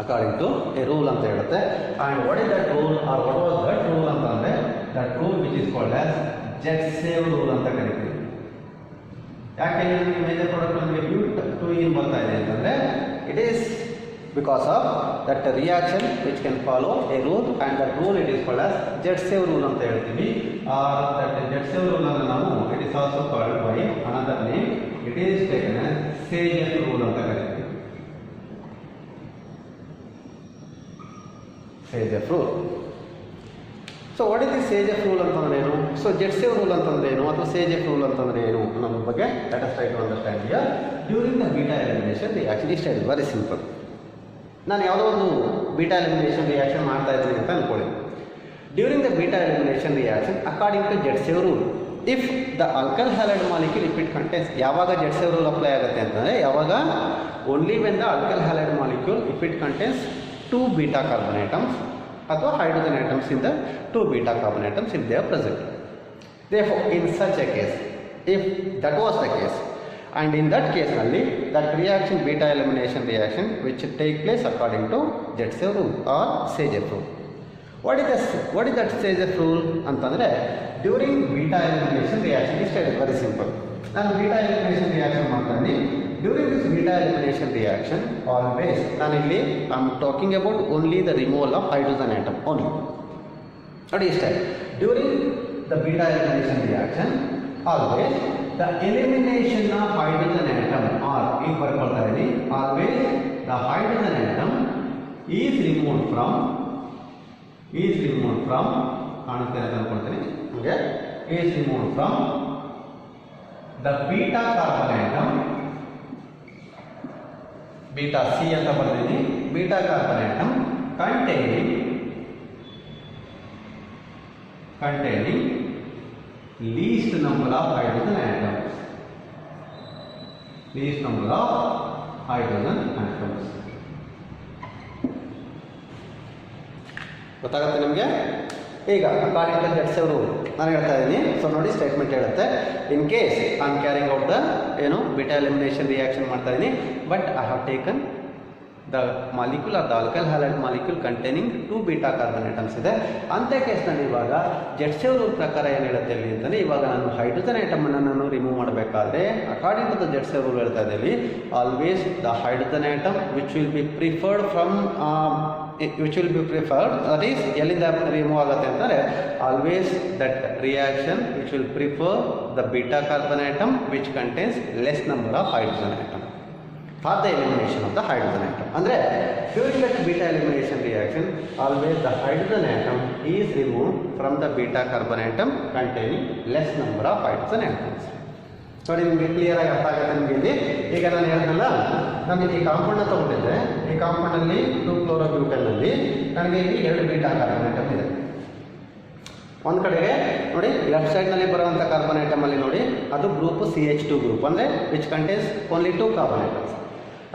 ಅಕಾರ್ಡಿಂಗ್ ಟು ಎ ರೂಲ್ ಅಂತ ಹೇಳುತ್ತೆ. And what is that rule or what was that rule ಅಂತಂದರೆ that rule which is called as Zaitsev rule ಅಂತ ಕರಿತೀವಿ. ಯಾಕೆ ನನಗೆ major product ನನಗೆ ಬ್ಯೂಟ್-2-ene ಬರ್ತಾ ಇದೆ ಅಂತಂದರೆ it is because of that reaction which can follow a rule, and that rule it is called as jet-save rule ಅಂತ ಹೇಳ್ತೀವಿ. That jet-save rule ಅನ್ನು ನಾವು it is also called by another name, it is taken as Sage's rule ಅಂತ ಕರೀತೀವಿ. Sage's rule. So what is the Sage's rule ಅಂತಂದ್ರೆ ಏನು? So jet-save rule ಅಂತಂದ್ರೆ ಏನು ಅಥವಾ Sage's rule ಅಂತಂದ್ರೆ ಏನು ಅನ್ನೋದ್ರ ಬಗ್ಗೆ let us try to understand here. During the beta elimination reaction is very simple. ನಾನು ಯಾವುದೋ ಒಂದು ಬೀಟಾ ಎಲಿಮಿನೇಷನ್ ರಿಯಾಕ್ಷನ್ ಮಾಡ್ತಾ ಇದ್ದೀನಿ ಅಂತ ಅಂದ್ಕೊಳ್ಳಿ. During the beta elimination reaction according to jet-save rule, if the alkyl halide molecule if it contains, ಯಾವಾಗ jet-save rule apply ಆಗುತ್ತೆ ಅಂತಂದರೆ ಯಾವಾಗ only when the alkyl halide molecule if it contains 2 beta carbon atoms ಅಥವಾ hydrogen atoms in the 2 beta carbon atoms if they are present. Therefore in such a case, if that was the case, and in that case only that reaction beta elimination reaction which take place according to jet-save rule or Sage's rule. What is that Sage's rule ಅಂತಂದರೆ during beta elimination reaction is very simple. ನಾನು beta elimination reaction ಮಾಡ್ತೀನಿ. During this beta elimination reaction always ನಾನಿಲ್ಲಿ I am talking about only the removal of hydrogen atom only. ನೋಡಿ ಇಷ್ಟೇ, during the beta elimination reaction always the elimination of hydrogen atom are ಈಗ ಬರ್ಕೊಳ್ತಾ ಇದ್ದೀನಿ. Always the hydrogen atom is removed from ಕಾಣುತ್ತೆ ಅಂತ ಅನ್ಕೊಳ್ತೀನಿ ನಿಮಗೆ. Is removed from the beta carbon atom, beta C ಅಂತ ಬರ್ತೀನಿ, beta carbon atom containing least number of hydrogen atoms. Least number of hydrogen atoms. ಗೊತ್ತಾಗುತ್ತೆ ನಿಮಗೆ? ಈಗ ಅಕಾರ್ಡಿಂಗ್ ಟು ಜೆಟ್ಸೆವ್ ರೂಲ್ ನಾನು ಹೇಳ್ತಾ ಇದ್ದೀನಿ. ಸೊ ನೋಡಿ ಸ್ಟೇಟ್ಮೆಂಟ್ ಹೇಳುತ್ತೆ, in case I am carrying out the beta elimination reaction ಮಾಡ್ತಾ ಇದ್ದೀನಿ, but I have taken the molecule or the alkyl halide molecule containing 2 beta carbon atoms ಇದೆ. ಅಂಥ ಕೇಸ್ನಲ್ಲಿ ಇವಾಗ ಜೆಟ್ಸೆವ್ ರೂಲ್ ಪ್ರಕಾರ ಏನು ಹೇಳುತ್ತೆ ಇಲ್ಲಿ ಅಂತಂದರೆ, ಇವಾಗ ನಾನು ಹೈಡ್ರೋಜನ್ ಆಟಮನ್ನು ನಾನು ರಿಮೂವ್ ಮಾಡಬೇಕಾದ್ರೆ ಅಕಾರ್ಡಿಂಗ್ ಟು ದ ಜೆಟ್ಸೆವ್ ರೂಲ್ ಹೇಳ್ತಾ ಇದ್ದೀವಿ, always the hydrogen atom which will be preferred that is ಎಲ್ಲಿಂದ ರಿಮೂವ್ ಆಗುತ್ತೆ ಅಂತಂದರೆ, always that reaction which will prefer the beta carbon atom which contains less number of hydrogen atom for the elimination of the hydrogen atom. Andre during that beta elimination reaction always the hydrogen atom is removed from the beta carbon atom containing less number of hydrogen atoms. ನೋಡಿ ನಿಮಗೆ clear ಆಗಿ ಅರ್ಥ ಆಗುತ್ತೆ ನಿಮಗೆ ಇಲ್ಲಿ. ಈಗ ನಾನು ಹೇಳಿದ್ನಲ್ಲ, ನಾನು ಈ ಕಾಂಪೌಂಡ್ನ ತಗೊಂಡಿದ್ದೆ, ಈ ಕಾಂಪೌಂಡಲ್ಲಿ 2-chlorobutanನಲ್ಲಿ ನನಗೆ ಇಲ್ಲಿ 2 ಬೀಟಾ ಕಾರ್ಬನ್ ಆಟಮ್ ಇದೆ. ಒಂದು ಕಡೆಗೆ ನೋಡಿ ಲೆಫ್ಟ್ ಸೈಡ್ನಲ್ಲಿ ಬರುವಂಥ ಕಾರ್ಬನ್ ಆಟಮಲ್ಲಿ ನೋಡಿ ಅದು ಗ್ರೂಪ್ CH2 ಗ್ರೂಪ್, ಅಂದರೆ which contains only 2 carbon atoms.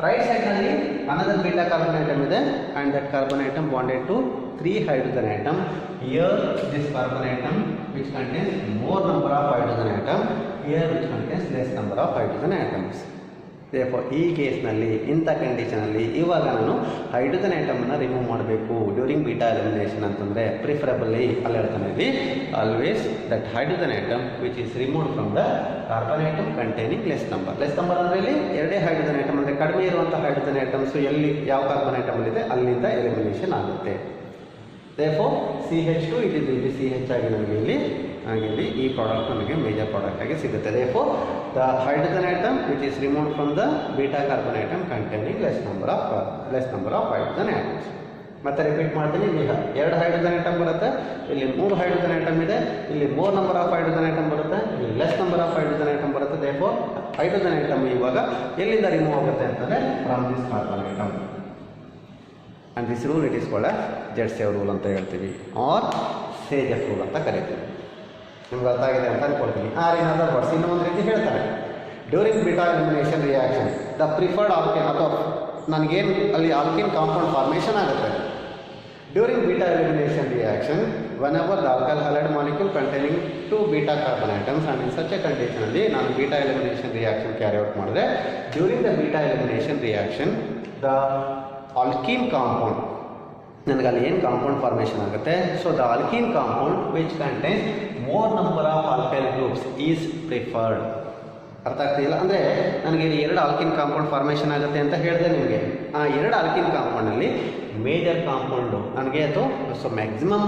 Right ಸೈಡ್ನಲ್ಲಿ ಅನದರ್ ಬೀಟಾ ಕಾರ್ಬನ್ ಆಟಮ್ ಇದೆ, and that carbon atom bonded to 3 hydrogen atom. Here this carbon atom which contains more number of hydrogen atom, here which contains less number of hydrogen atoms. Therefore ಈ ಕೇಸ್ನಲ್ಲಿ ಇಂಥ ಕಂಡೀಷನಲ್ಲಿ ಇವಾಗ ನಾನು hydrogen ಆಟಮನ್ನು remove ಮಾಡಬೇಕು during beta elimination ಅಂತಂದರೆ, preferably ಅಲ್ಲಿ ಹೇಳ್ತಾನೆ ಇಲ್ಲಿ, always that hydrogen atom which is removed from the carbon atom containing less number ಅಂದರೆ ಇಲ್ಲಿ 2 ಹೈಡ್ರೋಜನ್ ಆಟಮ್, ಅಂದರೆ ಕಡಿಮೆ ಇರುವಂಥ ಹೈಡ್ರೋಜನ್ ಆಟಮ್ಸು ಎಲ್ಲಿ ಯಾವ ಕಾರ್ಬನ್ ಆಟಮಲ್ಲಿದೆ ಅಲ್ಲಿಂದ ಎಲಿಮಿನೇಷನ್ ಆಗುತ್ತೆ. Therefore CH2 it is will be CH ಆಗಿ ನಮಗೆ ಇಲ್ಲಿ ಈ ಪ್ರಾಡಕ್ಟ್ ನಮಗೆ ಮೇಜರ್ ಪ್ರಾಡಕ್ಟ್ ಆಗಿ ಸಿಗುತ್ತೆ. Therefore the hydrogen atom which is removed from the beta carbon atom containing less number of hydrogen atoms. ಮತ್ತೆ ರಿಪೀಟ್ ಮಾಡ್ತೀನಿ, ಈಗ 2 ಹೈಡ್ರೋಜನ್ ಆಟಮ್ ಬರುತ್ತೆ, ಇಲ್ಲಿ 3 ಹೈಡ್ರೋಜನ್ ಆಟಮ್ ಇದೆ, ಇಲ್ಲಿ more number of hydrogen atom ಬರುತ್ತೆ, ಇಲ್ಲಿ less number of hydrogen atom ಬರುತ್ತೆ. Therefore ಹೈಡ್ರೋಜನ್ ಆಟಮ್ ಇವಾಗ ಎಲ್ಲಿಂದ ರಿಮೂವ್ ಆಗುತ್ತೆ ಅಂತಂದರೆ from this carbon atom. And this rule it is called as Zaitsev rule ಅಂತ ಹೇಳ್ತೀವಿ, ಆರ್ ಸೇಜಫ್ ರೂಲ್ ಅಂತ ಕರಿತೀವಿ. ನಿಮ್ಗೆ ಅರ್ಥ ಆಗಿದೆ ಅಂತ ಅಂದ್ಕೊಳ್ತೀನಿ. ಆರ್ ಇನ್ ಅದರ್ ವರ್ಡ್ಸ್ ಇನ್ನೊಂದು ರೀತಿ ಹೇಳ್ತಾರೆ, during beta elimination reaction the preferred alkane, ಅಥವಾ ನನಗೇನು ಅಲ್ಲಿ ಆಲ್ಕೇನ್ ಕಾಂಪೌಂಡ್ ಫಾರ್ಮೇಷನ್ ಆಗುತ್ತೆ. During beta elimination reaction whenever the alkyl halide molecule containing 2 beta carbon atoms, and in such a condition ಅಲ್ಲಿ ನಾನು beta elimination reaction carry out ಮಾಡಿದೆ. During the beta elimination reaction the alkene compound, ನನಗೆ ಅಲ್ಲಿ ಏನು compound formation ಆಗುತ್ತೆ, so the alkene compound which contains more number of alkyl groups is preferred. ಅರ್ಥ ಆಗ್ತಿಲ್ಲ ಅಂದರೆ ನನಗೆ ಇಲ್ಲಿ 2 ಆಲ್ಕಿನ್ ಕಾಂಪೌಂಡ್ ಫಾರ್ಮೇಷನ್ ಆಗುತ್ತೆ ಅಂತ ಹೇಳಿದೆ ನಿಮಗೆ. ಆ 2 ಆಲ್ಕಿನ್ ಕಾಂಪೌಂಡಲ್ಲಿ ಮೇಜರ್ ಕಾಂಪೌಂಡು ನನಗೆ ಅಥವಾ ಸೊ ಮ್ಯಾಕ್ಸಿಮಮ್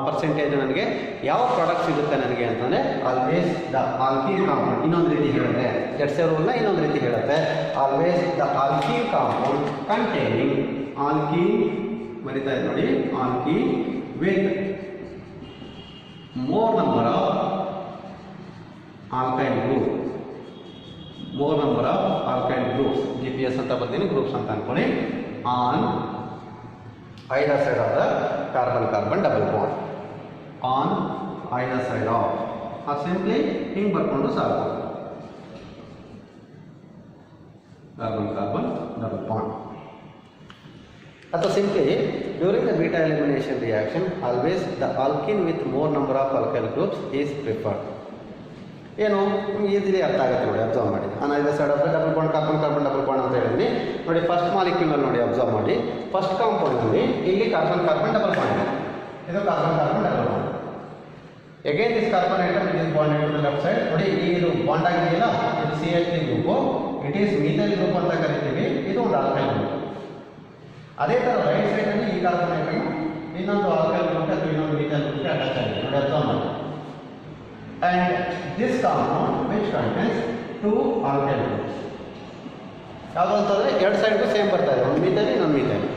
ಪರ್ಸೆಂಟೇಜ್ ನನಗೆ ಯಾವ ಪ್ರಾಡಕ್ಟ್ ಸಿಗುತ್ತೆ ನನಗೆ ಅಂತಂದರೆ ಆಲ್ವೇಸ್ ದ ಆಲ್ಕಿನ್ ಕಾಂಪೌಂಡ್. ಇನ್ನೊಂದು ರೀತಿ ಹೇಳುತ್ತೆ ಜೆಟ್ಸೆವ್ ರೂಲ್ನ, ಇನ್ನೊಂದು ರೀತಿ ಹೇಳುತ್ತೆ, always the alkene compound containing alkene, ಬರೀತಾ ಇದೆ ನೋಡಿ, alkene with more number of alkyl group, more number of alkyl groups, GPS ಅಂತ ಬರ್ತೀನಿ, ಗ್ರೂಪ್ಸ್ ಅಂತ ಅನ್ಕೊಳ್ಳಿ, on either side of the carbon double bond, on either side of, or simply ಹಿಂಗೆ ಬರ್ಕೊಂಡು ಸಾಕು, carbon double bond. ಅಥವಾ simply during the beta elimination reaction always the alkene with more number of alkyl groups is preferred. ಏನು ನಿಮ್ಗೆ easily ಅರ್ಥ ಆಗುತ್ತೆ ನೋಡಿ, observe ಮಾಡಿ. On either side of double bond carbon double bond ಅಂತ ಹೇಳಿದ್ವಿ ನೋಡಿ. ಫಸ್ಟ್ ಮಾಲಿಕ್ಯೂಲ್ನಲ್ಲಿ ನೋಡಿ ಅಬ್ಸರ್ವ್ ಮಾಡಿ, ಫಸ್ಟ್ ಕಾಂಪೌಂಡ್ನಲ್ಲಿ ಇಲ್ಲಿ ಕಾರ್ಬನ್ ಡಬಲ್ ಬಾಂಡ್ ಇದೆ, ಇದು carbon double bond. Again this carbon atom it is bonded to the left side. ನೋಡಿ ಇದು ಬಾಂಡ್ ಆಗಿದೆಯಲ್ಲ ಇದು CH3 group, it is methyl group ಅಂತ ಕರಿತೀವಿ, ಇದು ಒಂದು ಆಲ್ಕೈಲ್ ಗ್ರೂಪ್. ಅದೇ ತರ ರೈಟ್ ಸೈಡ್ ಅಲ್ಲಿ ಈ ಕಾರ್ಬನ್ ಆಟಮ್ ಇನ್ನೊಂದು ಆಲ್ಕೈಲ್ ಗ್ರೂಪ್ ಅಥವಾ ಇನ್ನೊಂದು ಮೀಥೈಲ್ ಗ್ರೂಪ್ ಅಟ್ಯಾಚ್ ಆಗಿದೆ ನೋಡಿ, ಅರ್ಥ ಮಾಡಿ. And this compound which contains two alkyl groups. ಯಾವುದು ಅಂತಂದರೆ ಎರಡು ಸೈಡ್ಗೂ ಸೇಮ್ ಬರ್ತಾ ಇದೆ, ಒಂದು ಮೀಥೈಲ್ ಇನ್ನೊಂದು ಮೀಥೈಲ್.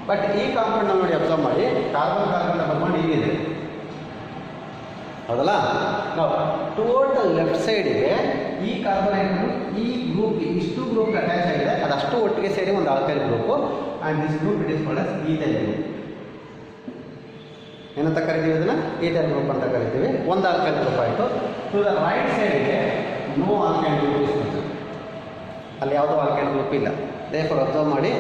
ಬಟ್ ಈ ಕಾಂಪೌಂಡ್ ನೋಡಿ ಅಬ್ಸರ್ವ್ ಮಾಡಿ, ಕಾರ್ಬನ್ ಕಾರ್ಬನ್ ಡಬಲ್ ಬಾಂಡ್ ಹೀಗಿದೆ ಹೌದಲ್ಲ. ನಾವು ಟುವರ್ಡ್ ಲೆಫ್ಟ್ ಸೈಡಿಗೆ ಈ ಕಾರ್ಬನ್ ಆಟಮ್ ಈ ಗ್ರೂಪ್ಗೆ ಇಷ್ಟು ಗ್ರೂಪ್ಗೆ ಅಟ್ಯಾಚ್ ಆಗಿದೆ, ಅದಷ್ಟು ಒಟ್ಟಿಗೆ ಸೇರಿ ಒಂದು alkyl group. And this group it is called as ethyl group. ಏನಂತ ಕರಿತೀವಿ ಅದನ್ನು? ಈಥೈಲ್ ಗ್ರೂಪ್ ಅಂತ ಕರಿತೀವಿ. ಒಂದು ಆಲ್ಕೈಲ್ ಗ್ರೂಪ್ ಆಯಿತು. ಟು ದ ರೈಟ್ ಸೈಡ್ಗೆ no alkyl group is present, ಅಲ್ಲಿ ಯಾವುದೋ ಆಲ್ಕೈಲ್ ಗ್ರೂಪ್ ಇಲ್ಲ. ದೇರ್ಫೋರ್ ಅಬ್ಸರ್ವ್ ಮಾಡಿ,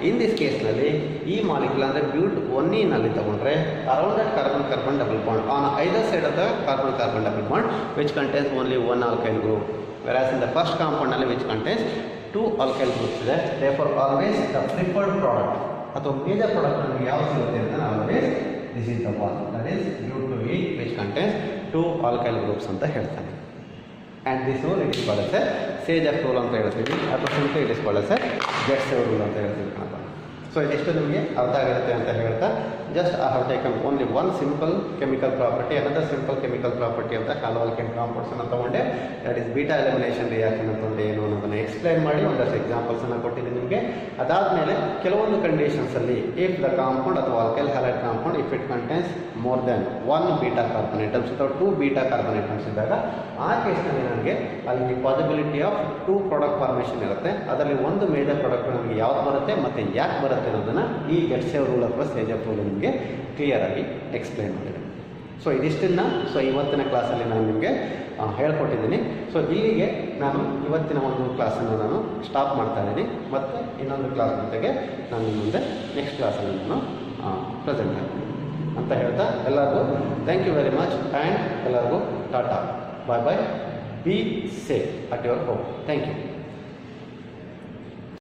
ಇನ್ ದಿಸ್ ಕೇಸ್ನಲ್ಲಿ ಈ ಮಾಲಿಕ್ಯೂಲ್ ಅಂದರೆ ಬ್ಯೂಟ್ 1ನಲ್ಲಿ ತಗೊಂಡ್ರೆ around that carbon carbon double bond on either side of the carbon carbon double bond which contains only one alkyl group, whereas in the first ಕಾಂಪೌಂಡ್ನಲ್ಲಿ which contains two alkyl groups ಇದೆ. Therefore always the preferred product ಅಥವಾ major product ನಮಗೆ ಯಾವ ಸಿಗುತ್ತೆ ಅಂದರೆ always this is the one that is but two e which contains two alkyl groups ಅಂತ ಹೇಳ್ತಾನೆ. And this rule it is called as Saytzeff rule ಅಂತ ಹೇಳ್ತೀವಿ, ಅಥವಾ simple it is called as Zaitsev rule ಅಂತ ಹೇಳ್ತೀವಿ ಕಣಪ್ಪ. So ಇದಿಷ್ಟು ನಿಮಗೆ ಅರ್ಥ ಆಗಿರುತ್ತೆ ಅಂತ ಹೇಳ್ತಾ, just I have taken only one simple chemical property, another simple chemical property ಅಂತ ಹ್ಯಾಲೋ ಆಲ್ಕೇನ್ ಕಾಂಪೌಂಡ್ಸನ್ನು ತೊಗೊಂಡೆ. That is beta elimination reaction ಅಂತಂದ್ರೆ ಏನು ಅನ್ನೋದನ್ನು ಎಕ್ಸ್ಪ್ಲೈನ್ ಮಾಡಿ ಒಂದಷ್ಟು ಎಕ್ಸಾಂಪಲ್ಸನ್ನು ಕೊಟ್ಟಿದ್ದೀನಿ ನಿಮಗೆ. ಅದಾದಮೇಲೆ ಕೆಲವೊಂದು ಕಂಡೀಷನ್ಸಲ್ಲಿ ಇಫ್ ದ ಕಾಂಪೌಂಡ್ ಅಥವಾ alkyl halide compound if it contains more than one beta carbon items ಅಥವಾ ಟೂ ಬೀಟಾ ಕಾರ್ಬನ್ ಐಟಮ್ಸ್ ಇದ್ದಾಗ ಆ ಕೇಸ್ನಲ್ಲಿ ನನಗೆ ಅಲ್ಲಿ possibility of two product formation ಇರುತ್ತೆ. ಅದರಲ್ಲಿ ಒಂದು ಮೇಜರ್ ಪ್ರಾಡಕ್ಟ್ ನಮಗೆ ಯಾವ್ದು ಬರುತ್ತೆ ಮತ್ತು ಯಾಕೆ ಬರುತ್ತೆ ಅನ್ನೋದನ್ನು ಈ ಗೆಟ್ಸೆವ್ ರೂಲ್ ಅಥವಾ ಸೇಜಫ್ ರೂಲ್ ನಿಮಗೆ ಕ್ಲಿಯರಾಗಿ ಎಕ್ಸ್ಪ್ಲೈನ್ ಮಾಡಿದೆ. ಸೊ ಇದಿಷ್ಟನ್ನು ಇವತ್ತಿನ ಕ್ಲಾಸಲ್ಲಿ ನಾನು ನಿಮಗೆ ಹೇಳ್ಕೊಟ್ಟಿದ್ದೀನಿ. ಸೊ ಇಲ್ಲಿಗೆ ನಾನು ಇವತ್ತಿನ ಒಂದು ಕ್ಲಾಸನ್ನು ನಾನು ಸ್ಟಾಪ್ ಮಾಡ್ತಾ ಇದ್ದೀನಿ. ಮತ್ತು ಇನ್ನೊಂದು ಕ್ಲಾಸ್ ಜೊತೆಗೆ ನಾನು ನಿಮ್ಮ ಮುಂದೆ ನೆಕ್ಸ್ಟ್ ಕ್ಲಾಸಲ್ಲಿ ನಾನು ಪ್ರೆಸೆಂಟ್ ಆಗ್ತೀನಿ ಅಂತ ಹೇಳ್ತಾ ಎಲ್ಲರಿಗೂ thank you very much and ಎಲ್ಲರಿಗೂ tata bye bye. Be safe at your home. Thank you.